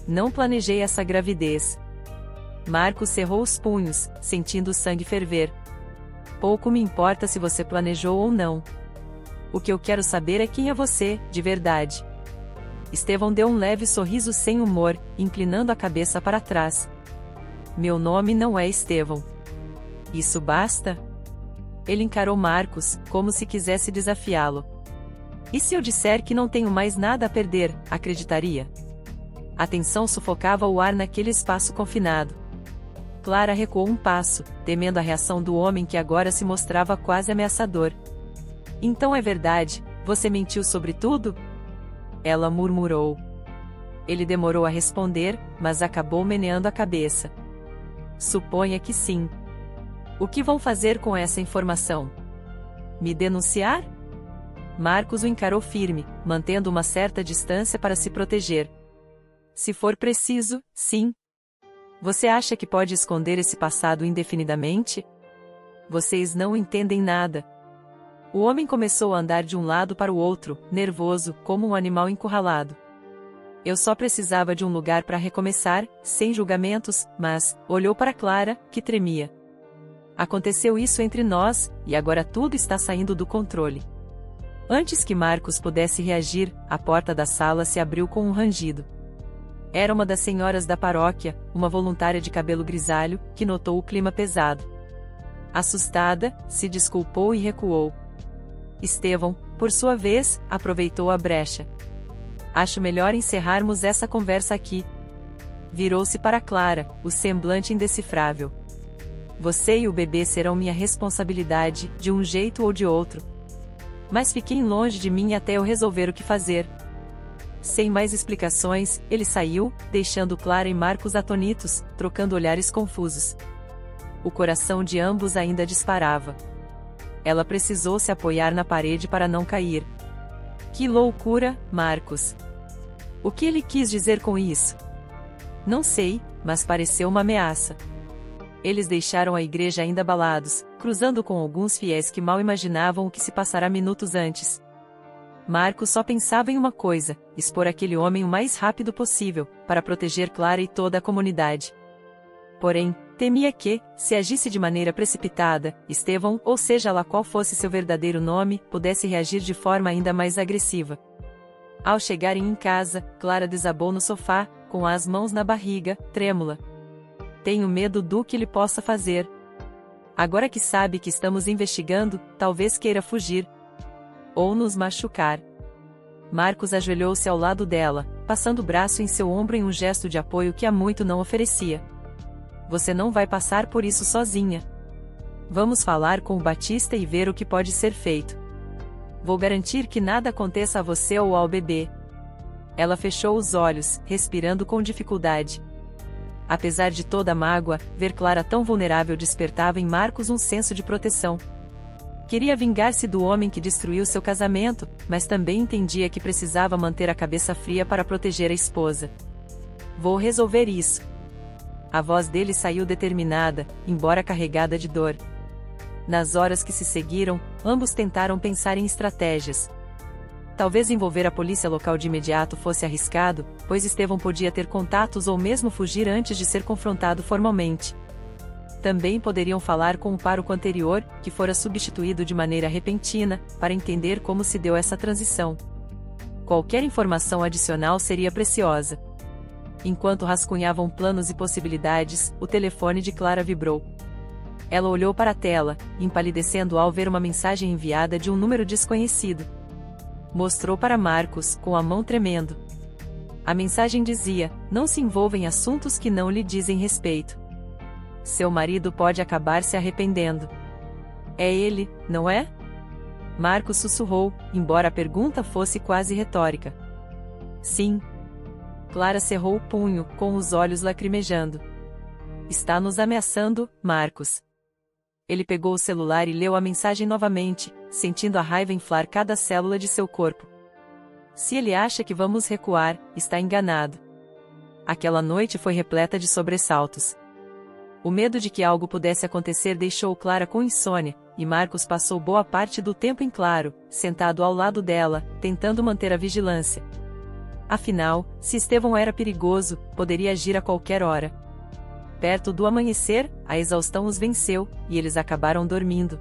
Não planejei essa gravidez. Marcos cerrou os punhos, sentindo o sangue ferver. Pouco me importa se você planejou ou não. O que eu quero saber é quem é você, de verdade. Estevão deu um leve sorriso sem humor, inclinando a cabeça para trás. Meu nome não é Estevão. Isso basta? Ele encarou Marcos, como se quisesse desafiá-lo. E se eu disser que não tenho mais nada a perder, acreditaria? A tensão sufocava o ar naquele espaço confinado. Clara recuou um passo, temendo a reação do homem que agora se mostrava quase ameaçador. Então é verdade, você mentiu sobre tudo? Ela murmurou. Ele demorou a responder, mas acabou meneando a cabeça. Suponha que sim. O que vão fazer com essa informação? Me denunciar? Marcos o encarou firme, mantendo uma certa distância para se proteger. Se for preciso, sim. Você acha que pode esconder esse passado indefinidamente? Vocês não entendem nada. O homem começou a andar de um lado para o outro, nervoso, como um animal encurralado. Eu só precisava de um lugar para recomeçar, sem julgamentos, mas, olhou para Clara, que tremia. Aconteceu isso entre nós, e agora tudo está saindo do controle. Antes que Marcos pudesse reagir, a porta da sala se abriu com um rangido. Era uma das senhoras da paróquia, uma voluntária de cabelo grisalho, que notou o clima pesado. Assustada, se desculpou e recuou. Estevão, por sua vez, aproveitou a brecha. Acho melhor encerrarmos essa conversa aqui. Virou-se para Clara, o semblante indecifrável. Você e o bebê serão minha responsabilidade, de um jeito ou de outro. Mas fiquem longe de mim até eu resolver o que fazer. Sem mais explicações, ele saiu, deixando Clara e Marcos atonitos, trocando olhares confusos. O coração de ambos ainda disparava. Ela precisou se apoiar na parede para não cair. Que loucura, Marcos! O que ele quis dizer com isso? Não sei, mas pareceu uma ameaça. Eles deixaram a igreja ainda abalados, cruzando com alguns fiéis que mal imaginavam o que se passara minutos antes. Marcos só pensava em uma coisa: expor aquele homem o mais rápido possível, para proteger Clara e toda a comunidade. Porém, temia que, se agisse de maneira precipitada, Estevão, ou seja lá qual fosse seu verdadeiro nome, pudesse reagir de forma ainda mais agressiva. Ao chegarem em casa, Clara desabou no sofá, com as mãos na barriga, trêmula. Tenho medo do que ele possa fazer. Agora que sabe que estamos investigando, talvez queira fugir. Ou nos machucar. Marcos ajoelhou-se ao lado dela, passando o braço em seu ombro em um gesto de apoio que há muito não oferecia. Você não vai passar por isso sozinha. Vamos falar com o Batista e ver o que pode ser feito. Vou garantir que nada aconteça a você ou ao bebê. Ela fechou os olhos, respirando com dificuldade. Apesar de toda a mágoa, ver Clara tão vulnerável despertava em Marcos um senso de proteção. Queria vingar-se do homem que destruiu seu casamento, mas também entendia que precisava manter a cabeça fria para proteger a esposa. Vou resolver isso. A voz dele saiu determinada, embora carregada de dor. Nas horas que se seguiram, ambos tentaram pensar em estratégias. Talvez envolver a polícia local de imediato fosse arriscado, pois Estevão podia ter contatos ou mesmo fugir antes de ser confrontado formalmente. Também poderiam falar com o pároco anterior, que fora substituído de maneira repentina, para entender como se deu essa transição. Qualquer informação adicional seria preciosa. Enquanto rascunhavam planos e possibilidades, o telefone de Clara vibrou. Ela olhou para a tela, empalidecendo ao ver uma mensagem enviada de um número desconhecido. Mostrou para Marcos, com a mão tremendo. A mensagem dizia: "Não se envolva em assuntos que não lhe dizem respeito. Seu marido pode acabar se arrependendo." É ele, não é? Marcos sussurrou, embora a pergunta fosse quase retórica. Sim. Clara cerrou o punho, com os olhos lacrimejando. Está nos ameaçando, Marcos. Ele pegou o celular e leu a mensagem novamente, sentindo a raiva inflar cada célula de seu corpo. Se ele acha que vamos recuar, está enganado. Aquela noite foi repleta de sobressaltos. O medo de que algo pudesse acontecer deixou Clara com insônia, e Marcos passou boa parte do tempo em claro, sentado ao lado dela, tentando manter a vigilância. Afinal, se Estevão era perigoso, poderia agir a qualquer hora. Perto do amanhecer, a exaustão os venceu, e eles acabaram dormindo.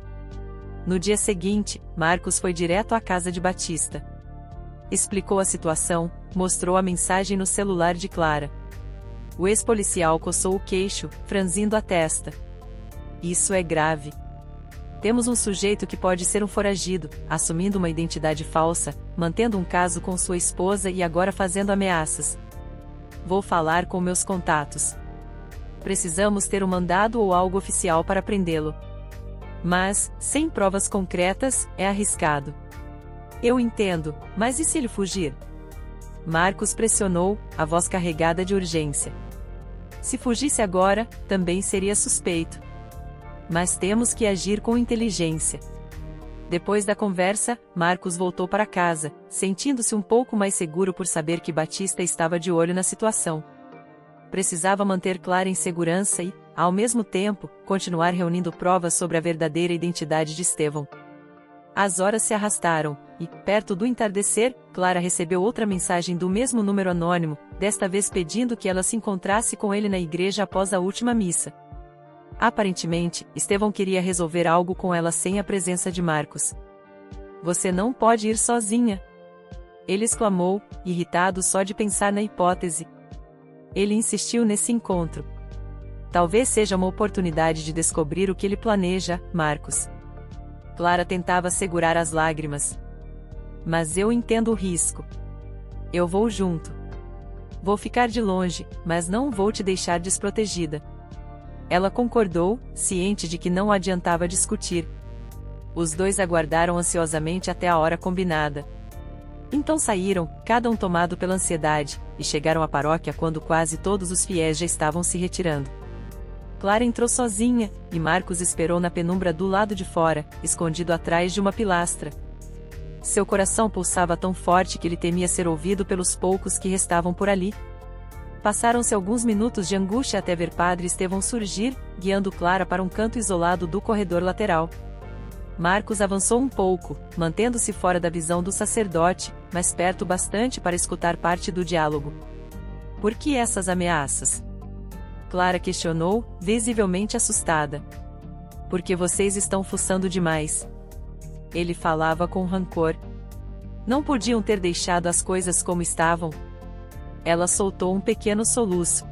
No dia seguinte, Marcos foi direto à casa de Batista. Explicou a situação, mostrou a mensagem no celular de Clara. O ex-policial coçou o queixo, franzindo a testa. Isso é grave. Temos um sujeito que pode ser um foragido, assumindo uma identidade falsa, mantendo um caso com sua esposa e agora fazendo ameaças. Vou falar com meus contatos. Precisamos ter um mandado ou algo oficial para prendê-lo. Mas, sem provas concretas, é arriscado. Eu entendo, mas e se ele fugir? Marcos pressionou, a voz carregada de urgência. Se fugisse agora, também seria suspeito. Mas temos que agir com inteligência. Depois da conversa, Marcos voltou para casa, sentindo-se um pouco mais seguro por saber que Batista estava de olho na situação. Precisava manter Clara em segurança e, ao mesmo tempo, continuar reunindo provas sobre a verdadeira identidade de Estevão. As horas se arrastaram, e, perto do entardecer, Clara recebeu outra mensagem do mesmo número anônimo, desta vez pedindo que ela se encontrasse com ele na igreja após a última missa. Aparentemente, Estevão queria resolver algo com ela sem a presença de Marcos. Você não pode ir sozinha. Ele exclamou, irritado só de pensar na hipótese. Ele insistiu nesse encontro. Talvez seja uma oportunidade de descobrir o que ele planeja, Marcos. Clara tentava segurar as lágrimas. Mas eu entendo o risco. Eu vou junto. Vou ficar de longe, mas não vou te deixar desprotegida. Ela concordou, ciente de que não adiantava discutir. Os dois aguardaram ansiosamente até a hora combinada. Então saíram, cada um tomado pela ansiedade, e chegaram à paróquia quando quase todos os fiéis já estavam se retirando. Clara entrou sozinha, e Marcos esperou na penumbra do lado de fora, escondido atrás de uma pilastra. Seu coração pulsava tão forte que ele temia ser ouvido pelos poucos que restavam por ali. Passaram-se alguns minutos de angústia até ver Padre Estevão surgir, guiando Clara para um canto isolado do corredor lateral. Marcos avançou um pouco, mantendo-se fora da visão do sacerdote, mas perto bastante para escutar parte do diálogo. Por que essas ameaças? Clara questionou, visivelmente assustada. Porque vocês estão fuçando demais. Ele falava com rancor. Não podiam ter deixado as coisas como estavam? Ela soltou um pequeno soluço.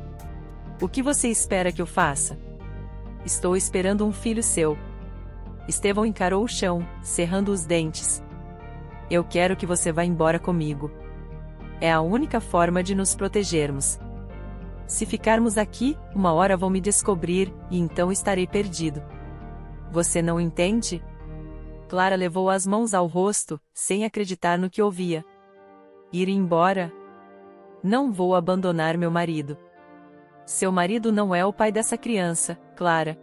O que você espera que eu faça? Estou esperando um filho seu. Estevão encarou o chão, cerrando os dentes. Eu quero que você vá embora comigo. É a única forma de nos protegermos. Se ficarmos aqui, uma hora vão me descobrir, e então estarei perdido. Você não entende? Clara levou as mãos ao rosto, sem acreditar no que ouvia. Ir embora? Não vou abandonar meu marido. Seu marido não é o pai dessa criança, Clara.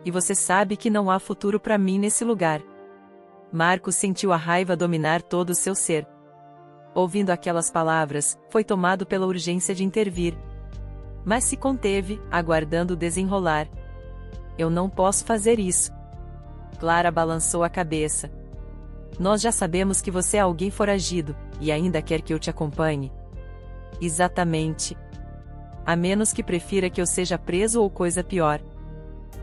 E você sabe que não há futuro para mim nesse lugar. Marcos sentiu a raiva dominar todo o seu ser. Ouvindo aquelas palavras, foi tomado pela urgência de intervir. Mas se conteve, aguardando o desenrolar. Eu não posso fazer isso. Clara balançou a cabeça. Nós já sabemos que você é alguém foragido, e ainda quer que eu te acompanhe. Exatamente. A menos que prefira que eu seja preso ou coisa pior.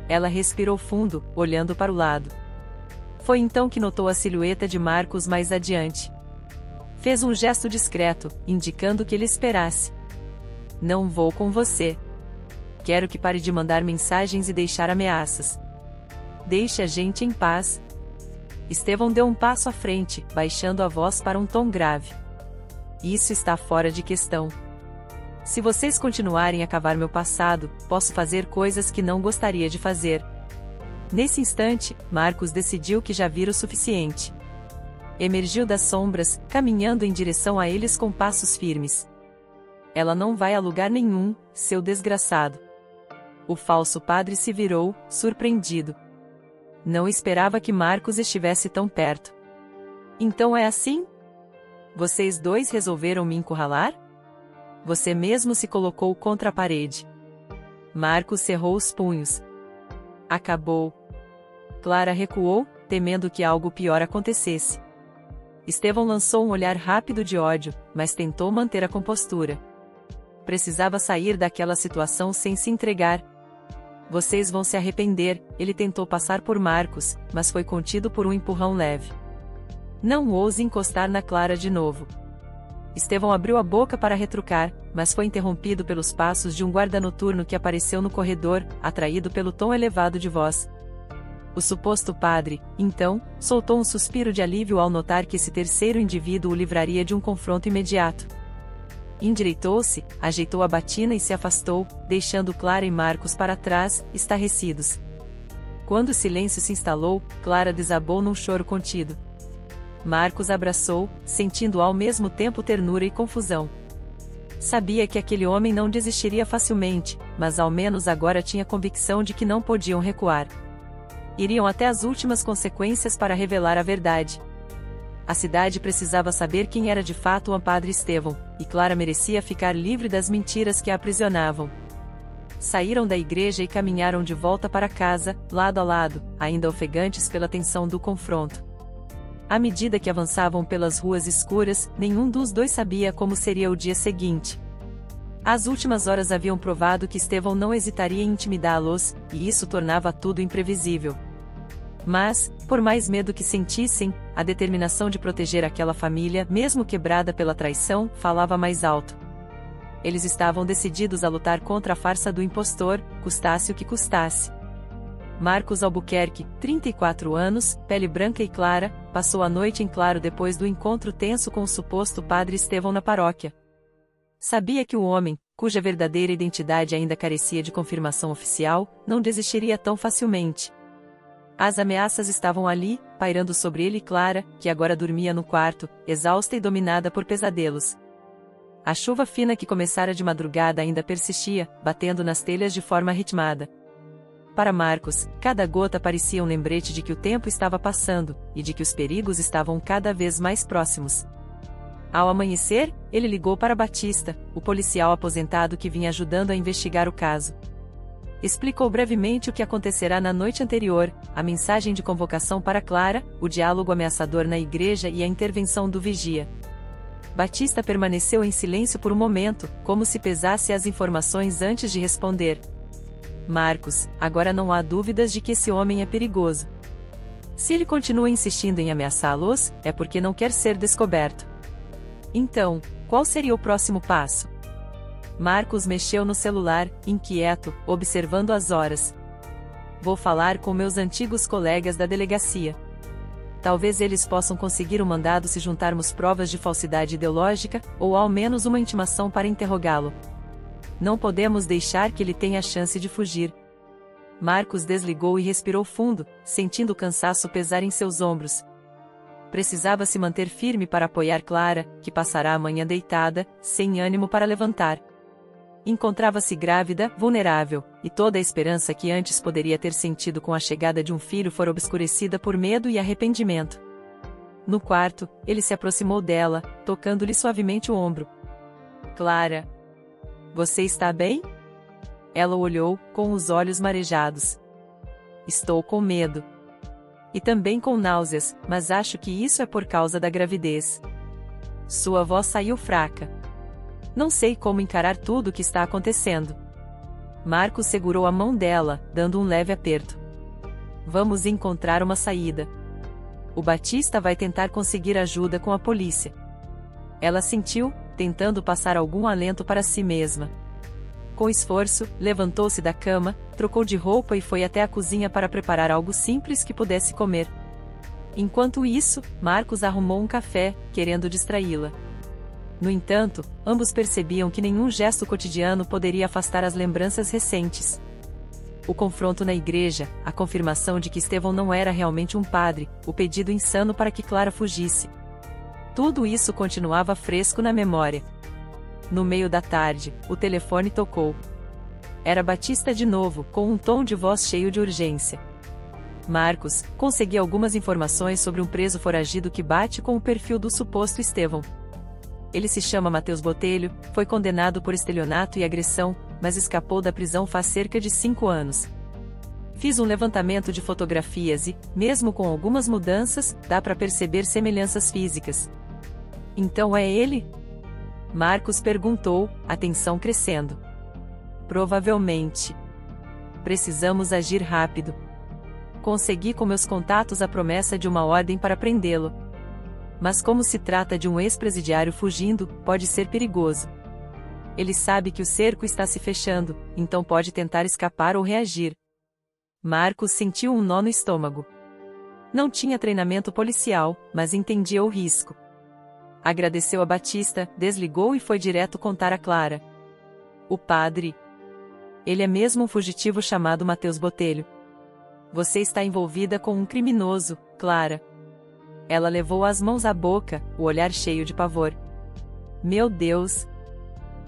Ela respirou fundo, olhando para o lado. Foi então que notou a silhueta de Marcos mais adiante. Fez um gesto discreto, indicando que ele esperasse. Não vou com você. Quero que pare de mandar mensagens e deixar ameaças. Deixe a gente em paz. Estevão deu um passo à frente, baixando a voz para um tom grave. Isso está fora de questão. Se vocês continuarem a cavar meu passado, posso fazer coisas que não gostaria de fazer. Nesse instante, Marcos decidiu que já vira o suficiente. Emergiu das sombras, caminhando em direção a eles com passos firmes. Ela não vai a lugar nenhum, seu desgraçado. O falso padre se virou, surpreendido. Não esperava que Marcos estivesse tão perto. Então é assim? Vocês dois resolveram me encurralar? Você mesmo se colocou contra a parede. Marcos cerrou os punhos. Acabou. Clara recuou, temendo que algo pior acontecesse. Estevão lançou um olhar rápido de ódio, mas tentou manter a compostura. Precisava sair daquela situação sem se entregar. Vocês vão se arrepender, ele tentou passar por Marcos, mas foi contido por um empurrão leve. Não ouse encostar na Clara de novo. Estevão abriu a boca para retrucar, mas foi interrompido pelos passos de um guarda noturno que apareceu no corredor, atraído pelo tom elevado de voz. O suposto padre, então, soltou um suspiro de alívio ao notar que esse terceiro indivíduo o livraria de um confronto imediato. Endireitou-se, ajeitou a batina e se afastou, deixando Clara e Marcos para trás, estarrecidos. Quando o silêncio se instalou, Clara desabou num choro contido. Marcos abraçou, sentindo ao mesmo tempo ternura e confusão. Sabia que aquele homem não desistiria facilmente, mas ao menos agora tinha convicção de que não podiam recuar. Iriam até as últimas consequências para revelar a verdade. A cidade precisava saber quem era de fato o padre Estevão, e Clara merecia ficar livre das mentiras que a aprisionavam. Saíram da igreja e caminharam de volta para casa, lado a lado, ainda ofegantes pela tensão do confronto. À medida que avançavam pelas ruas escuras, nenhum dos dois sabia como seria o dia seguinte. As últimas horas haviam provado que Estevão não hesitaria em intimidá-los, e isso tornava tudo imprevisível. Mas, por mais medo que sentissem, a determinação de proteger aquela família, mesmo quebrada pela traição, falava mais alto. Eles estavam decididos a lutar contra a farsa do impostor, custasse o que custasse. Marcos Albuquerque, 34 anos, pele branca e clara, passou a noite em claro depois do encontro tenso com o suposto padre Estevão na paróquia. Sabia que o homem, cuja verdadeira identidade ainda carecia de confirmação oficial, não desistiria tão facilmente. As ameaças estavam ali, pairando sobre ele e Clara, que agora dormia no quarto, exausta e dominada por pesadelos. A chuva fina que começara de madrugada ainda persistia, batendo nas telhas de forma ritmada. Para Marcos, cada gota parecia um lembrete de que o tempo estava passando, e de que os perigos estavam cada vez mais próximos. Ao amanhecer, ele ligou para Batista, o policial aposentado que vinha ajudando a investigar o caso. Explicou brevemente o que acontecerá na noite anterior, a mensagem de convocação para Clara, o diálogo ameaçador na igreja e a intervenção do vigia. Batista permaneceu em silêncio por um momento, como se pesasse as informações antes de responder. Marcos, agora não há dúvidas de que esse homem é perigoso. Se ele continua insistindo em ameaçá-los, é porque não quer ser descoberto. Então, qual seria o próximo passo? Marcos mexeu no celular, inquieto, observando as horas. Vou falar com meus antigos colegas da delegacia. Talvez eles possam conseguir um mandado se juntarmos provas de falsidade ideológica, ou ao menos uma intimação para interrogá-lo. Não podemos deixar que ele tenha a chance de fugir. Marcos desligou e respirou fundo, sentindo o cansaço pesar em seus ombros. Precisava se manter firme para apoiar Clara, que passará a manhã deitada, sem ânimo para levantar. Encontrava-se grávida, vulnerável, e toda a esperança que antes poderia ter sentido com a chegada de um filho fora obscurecida por medo e arrependimento. No quarto, ele se aproximou dela, tocando-lhe suavemente o ombro. Clara. Você está bem? Ela o olhou, com os olhos marejados. Estou com medo. E também com náuseas, mas acho que isso é por causa da gravidez. Sua voz saiu fraca. Não sei como encarar tudo o que está acontecendo. Marcos segurou a mão dela, dando um leve aperto. Vamos encontrar uma saída. O Batista vai tentar conseguir ajuda com a polícia. Ela sentiu, tentando passar algum alento para si mesma. Com esforço, levantou-se da cama, trocou de roupa e foi até a cozinha para preparar algo simples que pudesse comer. Enquanto isso, Marcos arrumou um café, querendo distraí-la. No entanto, ambos percebiam que nenhum gesto cotidiano poderia afastar as lembranças recentes. O confronto na igreja, a confirmação de que Estevão não era realmente um padre, o pedido insano para que Clara fugisse. Tudo isso continuava fresco na memória. No meio da tarde, o telefone tocou. Era Batista de novo, com um tom de voz cheio de urgência. Marcos, consegui algumas informações sobre um preso foragido que bate com o perfil do suposto Estevão. Ele se chama Matheus Botelho, foi condenado por estelionato e agressão, mas escapou da prisão faz cerca de 5 anos. Fiz um levantamento de fotografias e, mesmo com algumas mudanças, dá para perceber semelhanças físicas. Então é ele? Marcos perguntou, a tensão crescendo. Provavelmente. Precisamos agir rápido. Consegui com meus contatos a promessa de uma ordem para prendê-lo. Mas como se trata de um ex-presidiário fugindo, pode ser perigoso. Ele sabe que o cerco está se fechando, então pode tentar escapar ou reagir. Marcos sentiu um nó no estômago. Não tinha treinamento policial, mas entendia o risco. Agradeceu a Batista, desligou e foi direto contar a Clara. O padre. Ele é mesmo um fugitivo chamado Matheus Botelho. Você está envolvida com um criminoso, Clara. Ela levou as mãos à boca, o olhar cheio de pavor. Meu Deus!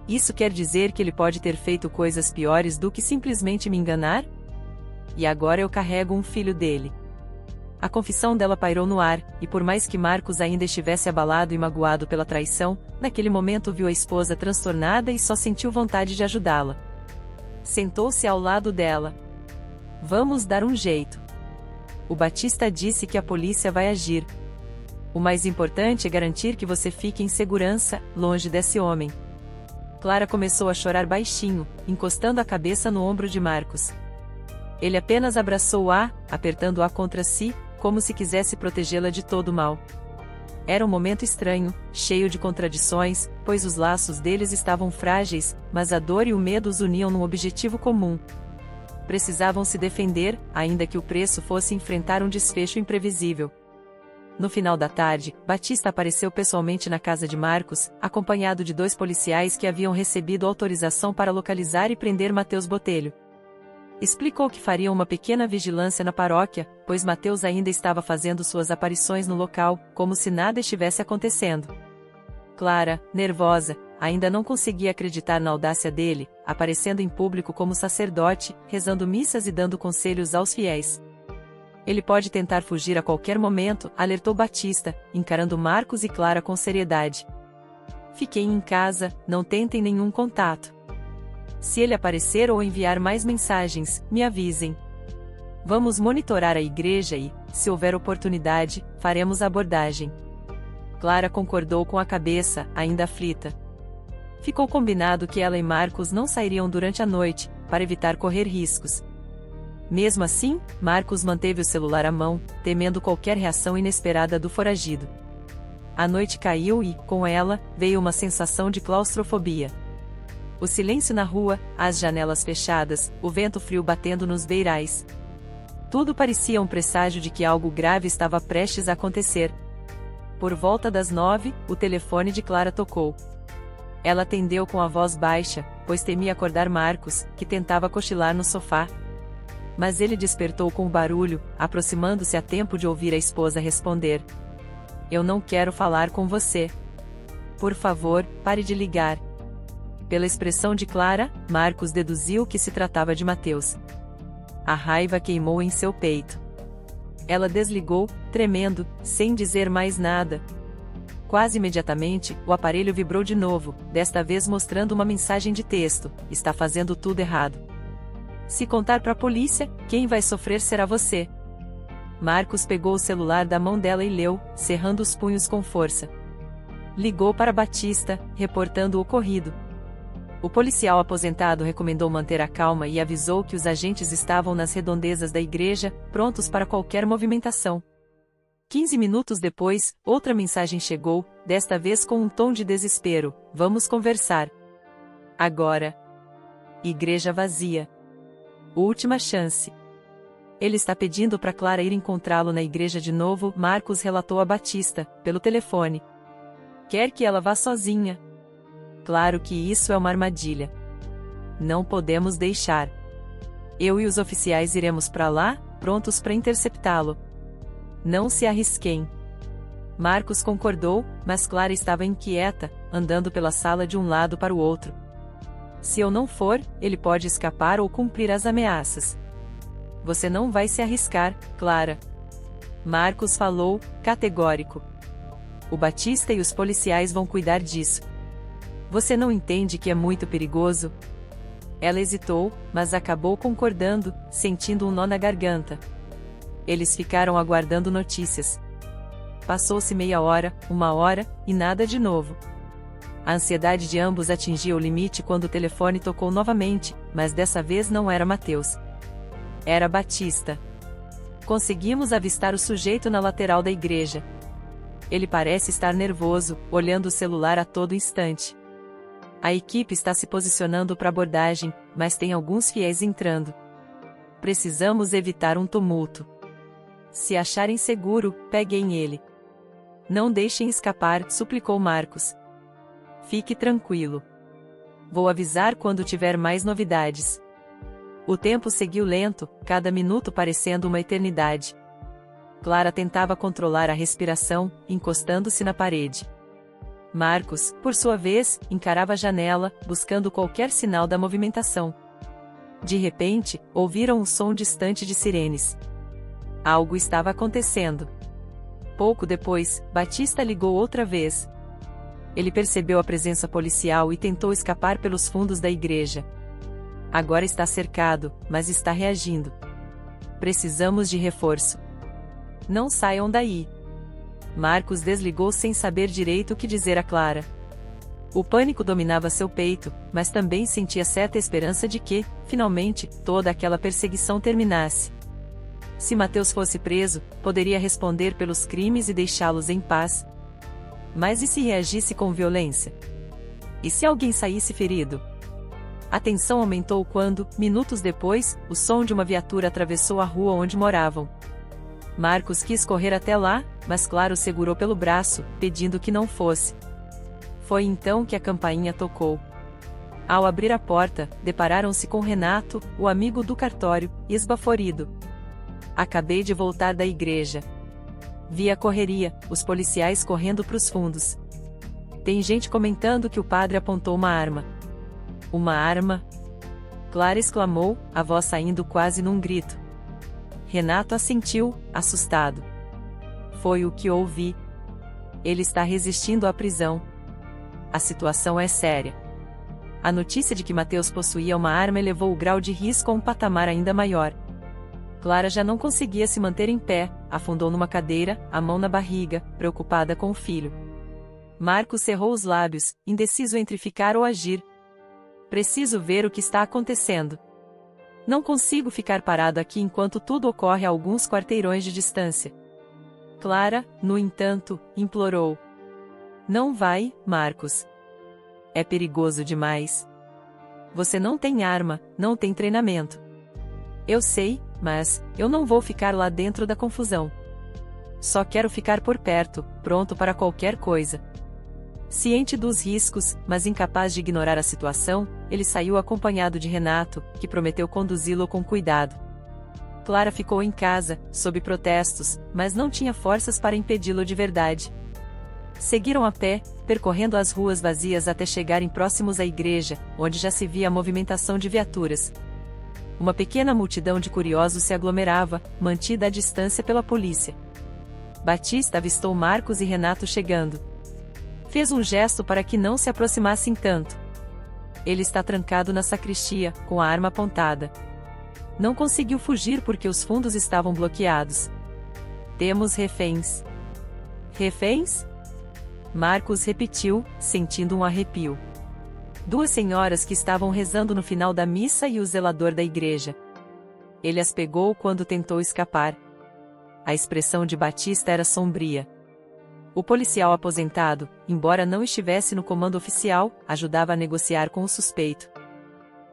Isso quer dizer que ele pode ter feito coisas piores do que simplesmente me enganar? E agora eu carrego um filho dele. A confissão dela pairou no ar, e por mais que Marcos ainda estivesse abalado e magoado pela traição, naquele momento viu a esposa transtornada e só sentiu vontade de ajudá-la. Sentou-se ao lado dela. Vamos dar um jeito. O Batista disse que a polícia vai agir. O mais importante é garantir que você fique em segurança, longe desse homem. Clara começou a chorar baixinho, encostando a cabeça no ombro de Marcos. Ele apenas abraçou-a, apertando-a contra si, como se quisesse protegê-la de todo o mal. Era um momento estranho, cheio de contradições, pois os laços deles estavam frágeis, mas a dor e o medo os uniam num objetivo comum. Precisavam se defender, ainda que o preço fosse enfrentar um desfecho imprevisível. No final da tarde, Batista apareceu pessoalmente na casa de Marcos, acompanhado de 2 policiais que haviam recebido autorização para localizar e prender Matheus Botelho. Explicou que fariam uma pequena vigilância na paróquia, pois Matheus ainda estava fazendo suas aparições no local, como se nada estivesse acontecendo. Clara, nervosa, ainda não conseguia acreditar na audácia dele, aparecendo em público como sacerdote, rezando missas e dando conselhos aos fiéis. Ele pode tentar fugir a qualquer momento, alertou Batista, encarando Marcos e Clara com seriedade. Fiquem em casa, não tentem nenhum contato. Se ele aparecer ou enviar mais mensagens, me avisem. Vamos monitorar a igreja e, se houver oportunidade, faremos a abordagem. Clara concordou com a cabeça, ainda aflita. Ficou combinado que ela e Marcos não sairiam durante a noite, para evitar correr riscos. Mesmo assim, Marcos manteve o celular à mão, temendo qualquer reação inesperada do foragido. A noite caiu e, com ela, veio uma sensação de claustrofobia. O silêncio na rua, as janelas fechadas, o vento frio batendo nos beirais. Tudo parecia um presságio de que algo grave estava prestes a acontecer. Por volta das 9, o telefone de Clara tocou. Ela atendeu com a voz baixa, pois temia acordar Marcos, que tentava cochilar no sofá. Mas ele despertou com o barulho, aproximando-se a tempo de ouvir a esposa responder. Eu não quero falar com você. Por favor, pare de ligar. Pela expressão de Clara, Marcos deduziu que se tratava de Matheus. A raiva queimou em seu peito. Ela desligou, tremendo, sem dizer mais nada. Quase imediatamente, o aparelho vibrou de novo, desta vez mostrando uma mensagem de texto: está fazendo tudo errado. Se contar para a polícia, quem vai sofrer será você. Marcos pegou o celular da mão dela e leu, cerrando os punhos com força. Ligou para Batista, reportando o ocorrido. O policial aposentado recomendou manter a calma e avisou que os agentes estavam nas redondezas da igreja, prontos para qualquer movimentação. 15 minutos depois, outra mensagem chegou, desta vez com um tom de desespero: vamos conversar. Agora. Igreja vazia. Última chance. Ele está pedindo para Clara ir encontrá-lo na igreja de novo, Marcos relatou a Batista, pelo telefone. Quer que ela vá sozinha. Claro que isso é uma armadilha. Não podemos deixar. Eu e os oficiais iremos para lá, prontos para interceptá-lo. Não se arrisquem. Marcos concordou, mas Clara estava inquieta, andando pela sala de um lado para o outro. Se eu não for, ele pode escapar ou cumprir as ameaças. Você não vai se arriscar, Clara. Marcos falou, categórico. O Batista e os policiais vão cuidar disso. Você não entende que é muito perigoso? Ela hesitou, mas acabou concordando, sentindo um nó na garganta. Eles ficaram aguardando notícias. Passou-se meia hora, uma hora, e nada de novo. A ansiedade de ambos atingia o limite quando o telefone tocou novamente, mas dessa vez não era Mateus. Era Batista. Conseguimos avistar o sujeito na lateral da igreja. Ele parece estar nervoso, olhando o celular a todo instante. A equipe está se posicionando para abordagem, mas tem alguns fiéis entrando. Precisamos evitar um tumulto. Se acharem seguro, peguem ele. Não deixem escapar, suplicou Marcos. Fique tranquilo. Vou avisar quando tiver mais novidades. O tempo seguiu lento, cada minuto parecendo uma eternidade. Clara tentava controlar a respiração, encostando-se na parede. Marcos, por sua vez, encarava a janela, buscando qualquer sinal da movimentação. De repente, ouviram um som distante de sirenes. Algo estava acontecendo. Pouco depois, Batista ligou outra vez. Ele percebeu a presença policial e tentou escapar pelos fundos da igreja. Agora está cercado, mas está reagindo. Precisamos de reforço. Não saiam daí. Marcos desligou sem saber direito o que dizer a Clara. O pânico dominava seu peito, mas também sentia certa esperança de que, finalmente, toda aquela perseguição terminasse. Se Mateus fosse preso, poderia responder pelos crimes e deixá-los em paz. Mas e se reagisse com violência? E se alguém saísse ferido? A tensão aumentou quando, minutos depois, o som de uma viatura atravessou a rua onde moravam. Marcos quis correr até lá, mas Clara o segurou pelo braço, pedindo que não fosse. Foi então que a campainha tocou. Ao abrir a porta, depararam-se com Renato, o amigo do cartório, esbaforido. Acabei de voltar da igreja. Vi a correria, os policiais correndo para os fundos. Tem gente comentando que o padre apontou uma arma. Uma arma? Clara exclamou, a voz saindo quase num grito. Renato assentiu, assustado. Foi o que ouvi. Ele está resistindo à prisão. A situação é séria. A notícia de que Mateus possuía uma arma elevou o grau de risco a um patamar ainda maior. Clara já não conseguia se manter em pé, afundou numa cadeira, a mão na barriga, preocupada com o filho. Marcos cerrou os lábios, indeciso entre ficar ou agir. Preciso ver o que está acontecendo. Não consigo ficar parado aqui enquanto tudo ocorre a alguns quarteirões de distância. Clara, no entanto, implorou. Não vai, Marcos. É perigoso demais. Você não tem arma, não tem treinamento. Eu sei, mas eu não vou ficar lá dentro da confusão. Só quero ficar por perto, pronto para qualquer coisa. Ciente dos riscos, mas incapaz de ignorar a situação, ele saiu acompanhado de Renato, que prometeu conduzi-lo com cuidado. Clara ficou em casa, sob protestos, mas não tinha forças para impedi-lo de verdade. Seguiram a pé, percorrendo as ruas vazias até chegarem próximos à igreja, onde já se via a movimentação de viaturas. Uma pequena multidão de curiosos se aglomerava, mantida à distância pela polícia. Batista avistou Marcos e Renato chegando. Fez um gesto para que não se aproximassem tanto. Ele está trancado na sacristia, com a arma apontada. Não conseguiu fugir porque os fundos estavam bloqueados. Temos reféns. Reféns? Marcos repetiu, sentindo um arrepio. 2 senhoras que estavam rezando no final da missa e o zelador da igreja. Ele as pegou quando tentou escapar. A expressão de Batista era sombria. O policial aposentado, embora não estivesse no comando oficial, ajudava a negociar com o suspeito.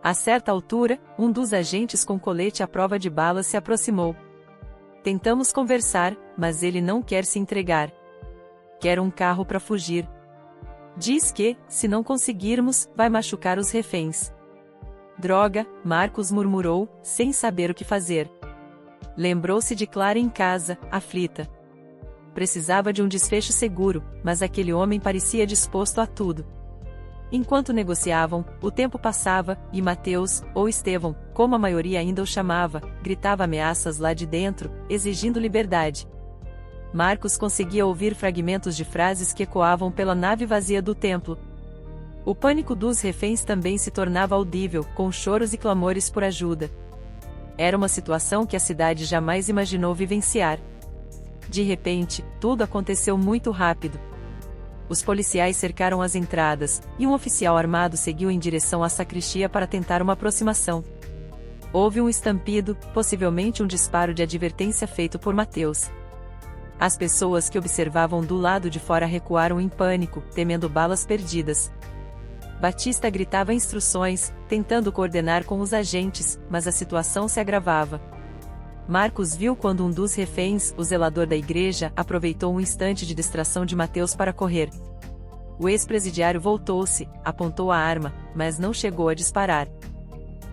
A certa altura, um dos agentes com colete à prova de balas se aproximou. Tentamos conversar, mas ele não quer se entregar. Quer um carro para fugir. Diz que, se não conseguirmos, vai machucar os reféns. Droga, Marcos murmurou, sem saber o que fazer. Lembrou-se de Clara em casa, aflita. Precisava de um desfecho seguro, mas aquele homem parecia disposto a tudo. Enquanto negociavam, o tempo passava, e Mateus, ou Estevão, como a maioria ainda o chamava, gritava ameaças lá de dentro, exigindo liberdade. Marcos conseguia ouvir fragmentos de frases que ecoavam pela nave vazia do templo. O pânico dos reféns também se tornava audível, com choros e clamores por ajuda. Era uma situação que a cidade jamais imaginou vivenciar. De repente, tudo aconteceu muito rápido. Os policiais cercaram as entradas, e um oficial armado seguiu em direção à sacristia para tentar uma aproximação. Houve um estampido, possivelmente um disparo de advertência feito por Mateus. As pessoas que observavam do lado de fora recuaram em pânico, temendo balas perdidas. Batista gritava instruções, tentando coordenar com os agentes, mas a situação se agravava. Marcos viu quando um dos reféns, o zelador da igreja, aproveitou um instante de distração de Mateus para correr. O ex-presidiário voltou-se, apontou a arma, mas não chegou a disparar.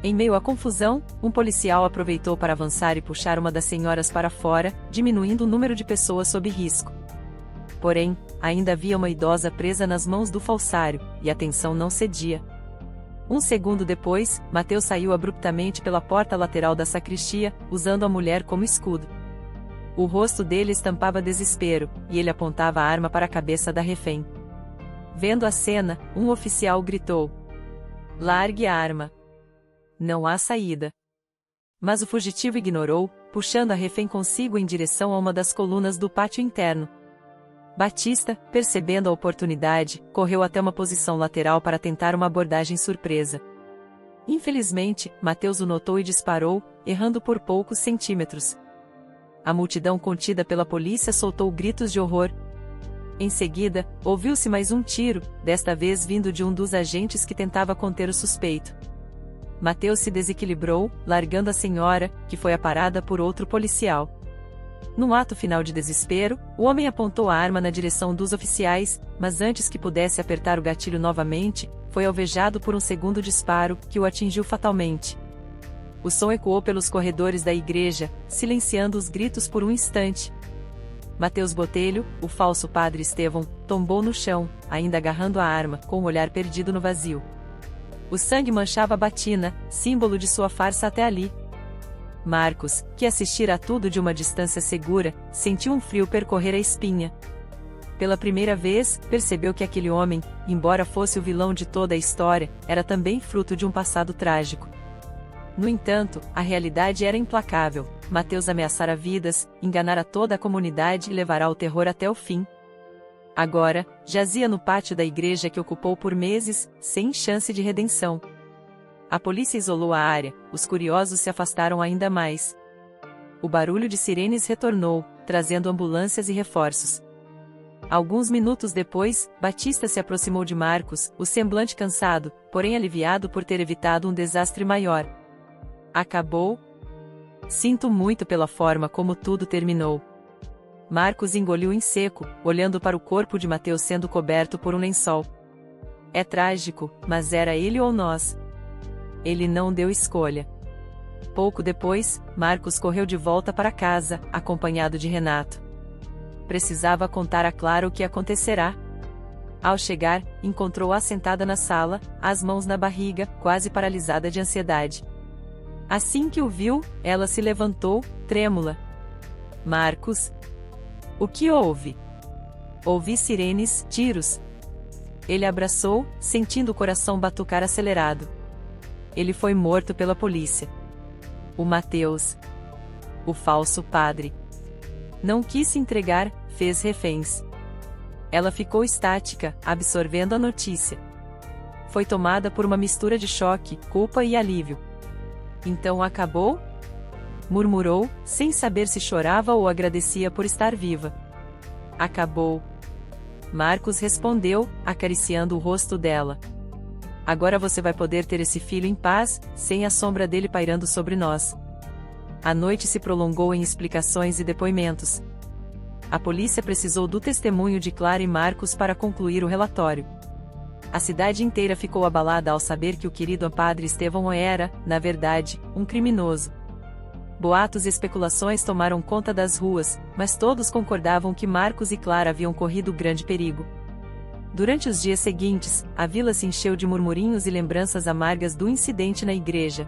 Em meio à confusão, um policial aproveitou para avançar e puxar uma das senhoras para fora, diminuindo o número de pessoas sob risco. Porém, ainda havia uma idosa presa nas mãos do falsário, e a tensão não cedia. Um segundo depois, Mateus saiu abruptamente pela porta lateral da sacristia, usando a mulher como escudo. O rosto dele estampava desespero, e ele apontava a arma para a cabeça da refém. Vendo a cena, um oficial gritou: "Largue a arma! Não há saída." Mas o fugitivo ignorou, puxando a refém consigo em direção a uma das colunas do pátio interno. Batista, percebendo a oportunidade, correu até uma posição lateral para tentar uma abordagem surpresa. Infelizmente, Mateus o notou e disparou, errando por poucos centímetros. A multidão contida pela polícia soltou gritos de horror. Em seguida, ouviu-se mais um tiro, desta vez vindo de um dos agentes que tentava conter o suspeito. Mateus se desequilibrou, largando a senhora, que foi aparada por outro policial. Num ato final de desespero, o homem apontou a arma na direção dos oficiais, mas antes que pudesse apertar o gatilho novamente, foi alvejado por um segundo disparo, que o atingiu fatalmente. O som ecoou pelos corredores da igreja, silenciando os gritos por um instante. Mateus Botelho, o falso padre Estevão, tombou no chão, ainda agarrando a arma, com o olhar perdido no vazio. O sangue manchava a batina, símbolo de sua farsa até ali. Marcos, que assistira a tudo de uma distância segura, sentiu um frio percorrer a espinha. Pela primeira vez, percebeu que aquele homem, embora fosse o vilão de toda a história, era também fruto de um passado trágico. No entanto, a realidade era implacável. Mateus ameaçara vidas, enganara toda a comunidade e levará o terror até o fim. Agora, jazia no pátio da igreja que ocupou por meses, sem chance de redenção. A polícia isolou a área, os curiosos se afastaram ainda mais. O barulho de sirenes retornou, trazendo ambulâncias e reforços. Alguns minutos depois, Batista se aproximou de Marcos, o semblante cansado, porém aliviado por ter evitado um desastre maior. Acabou? Sinto muito pela forma como tudo terminou. Marcos engoliu em seco, olhando para o corpo de Mateus sendo coberto por um lençol. É trágico, mas era ele ou nós. Ele não deu escolha. Pouco depois, Marcos correu de volta para casa, acompanhado de Renato. Precisava contar a Clara o que acontecerá. Ao chegar, encontrou-a sentada na sala, as mãos na barriga, quase paralisada de ansiedade. Assim que o viu, ela se levantou, trêmula. Marcos. O que houve? Ouvi sirenes, tiros. Ele abraçou, sentindo o coração batucar acelerado. Ele foi morto pela polícia. O Mateus. O falso padre. Não quis se entregar, fez reféns. Ela ficou estática, absorvendo a notícia. Foi tomada por uma mistura de choque, culpa e alívio. Então acabou? Murmurou, sem saber se chorava ou agradecia por estar viva. Acabou. Marcos respondeu, acariciando o rosto dela. Agora você vai poder ter esse filho em paz, sem a sombra dele pairando sobre nós. A noite se prolongou em explicações e depoimentos. A polícia precisou do testemunho de Clara e Marcos para concluir o relatório. A cidade inteira ficou abalada ao saber que o querido padre Estevão era, na verdade, um criminoso. Boatos e especulações tomaram conta das ruas, mas todos concordavam que Marcos e Clara haviam corrido grande perigo. Durante os dias seguintes, a vila se encheu de murmurinhos e lembranças amargas do incidente na igreja.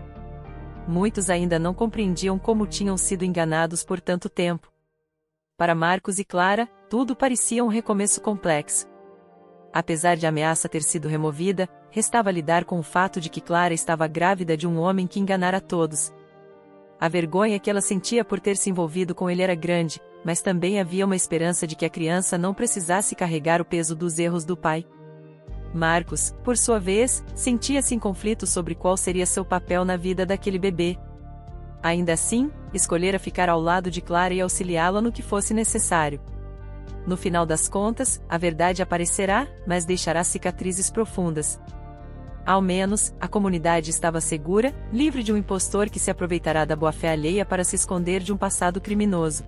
Muitos ainda não compreendiam como tinham sido enganados por tanto tempo. Para Marcos e Clara, tudo parecia um recomeço complexo. Apesar de a ameaça ter sido removida, restava lidar com o fato de que Clara estava grávida de um homem que enganara todos. A vergonha que ela sentia por ter se envolvido com ele era grande, mas também havia uma esperança de que a criança não precisasse carregar o peso dos erros do pai. Marcos, por sua vez, sentia-se em conflito sobre qual seria seu papel na vida daquele bebê. Ainda assim, escolhera ficar ao lado de Clara e auxiliá-la no que fosse necessário. No final das contas, a verdade aparecerá, mas deixará cicatrizes profundas. Ao menos, a comunidade estava segura, livre de um impostor que se aproveitará da boa-fé alheia para se esconder de um passado criminoso.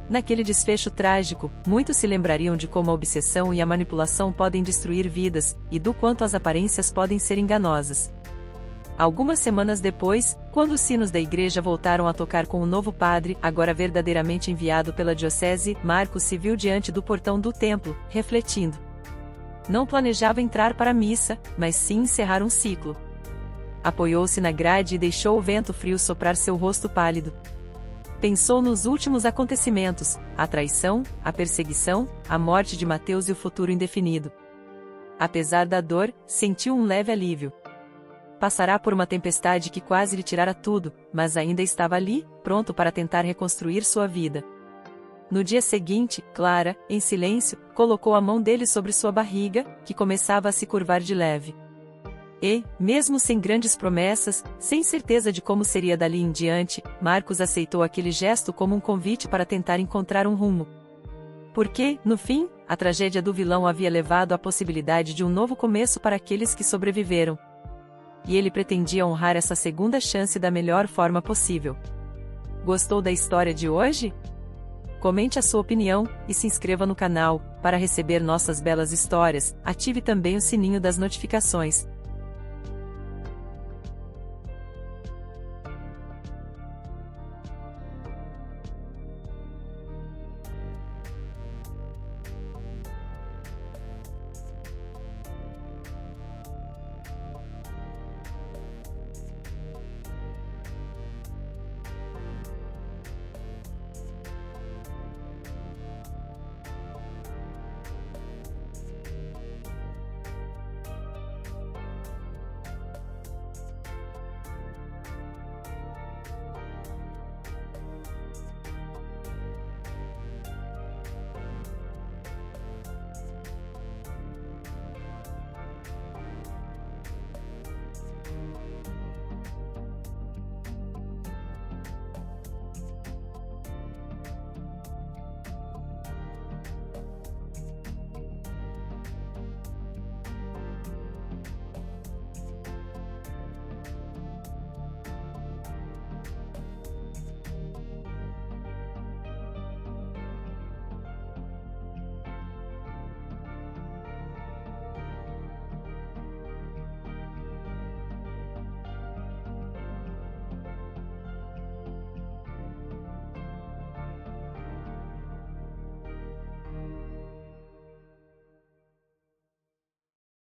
Naquele desfecho trágico, muitos se lembrariam de como a obsessão e a manipulação podem destruir vidas, e do quanto as aparências podem ser enganosas. Algumas semanas depois, quando os sinos da igreja voltaram a tocar com o novo padre, agora verdadeiramente enviado pela diocese, Marcos se viu diante do portão do templo, refletindo. Não planejava entrar para a missa, mas sim encerrar um ciclo. Apoiou-se na grade e deixou o vento frio soprar seu rosto pálido. Pensou nos últimos acontecimentos, a traição, a perseguição, a morte de Mateus e o futuro indefinido. Apesar da dor, sentiu um leve alívio. Passará por uma tempestade que quase lhe tirara tudo, mas ainda estava ali, pronto para tentar reconstruir sua vida. No dia seguinte, Clara, em silêncio, colocou a mão dele sobre sua barriga, que começava a se curvar de leve. E, mesmo sem grandes promessas, sem certeza de como seria dali em diante, Marcos aceitou aquele gesto como um convite para tentar encontrar um rumo. Porque, no fim, a tragédia do vilão havia levado à possibilidade de um novo começo para aqueles que sobreviveram. E ele pretendia honrar essa segunda chance da melhor forma possível. Gostou da história de hoje? Comente a sua opinião, e se inscreva no canal, para receber nossas belas histórias. Ative também o sininho das notificações.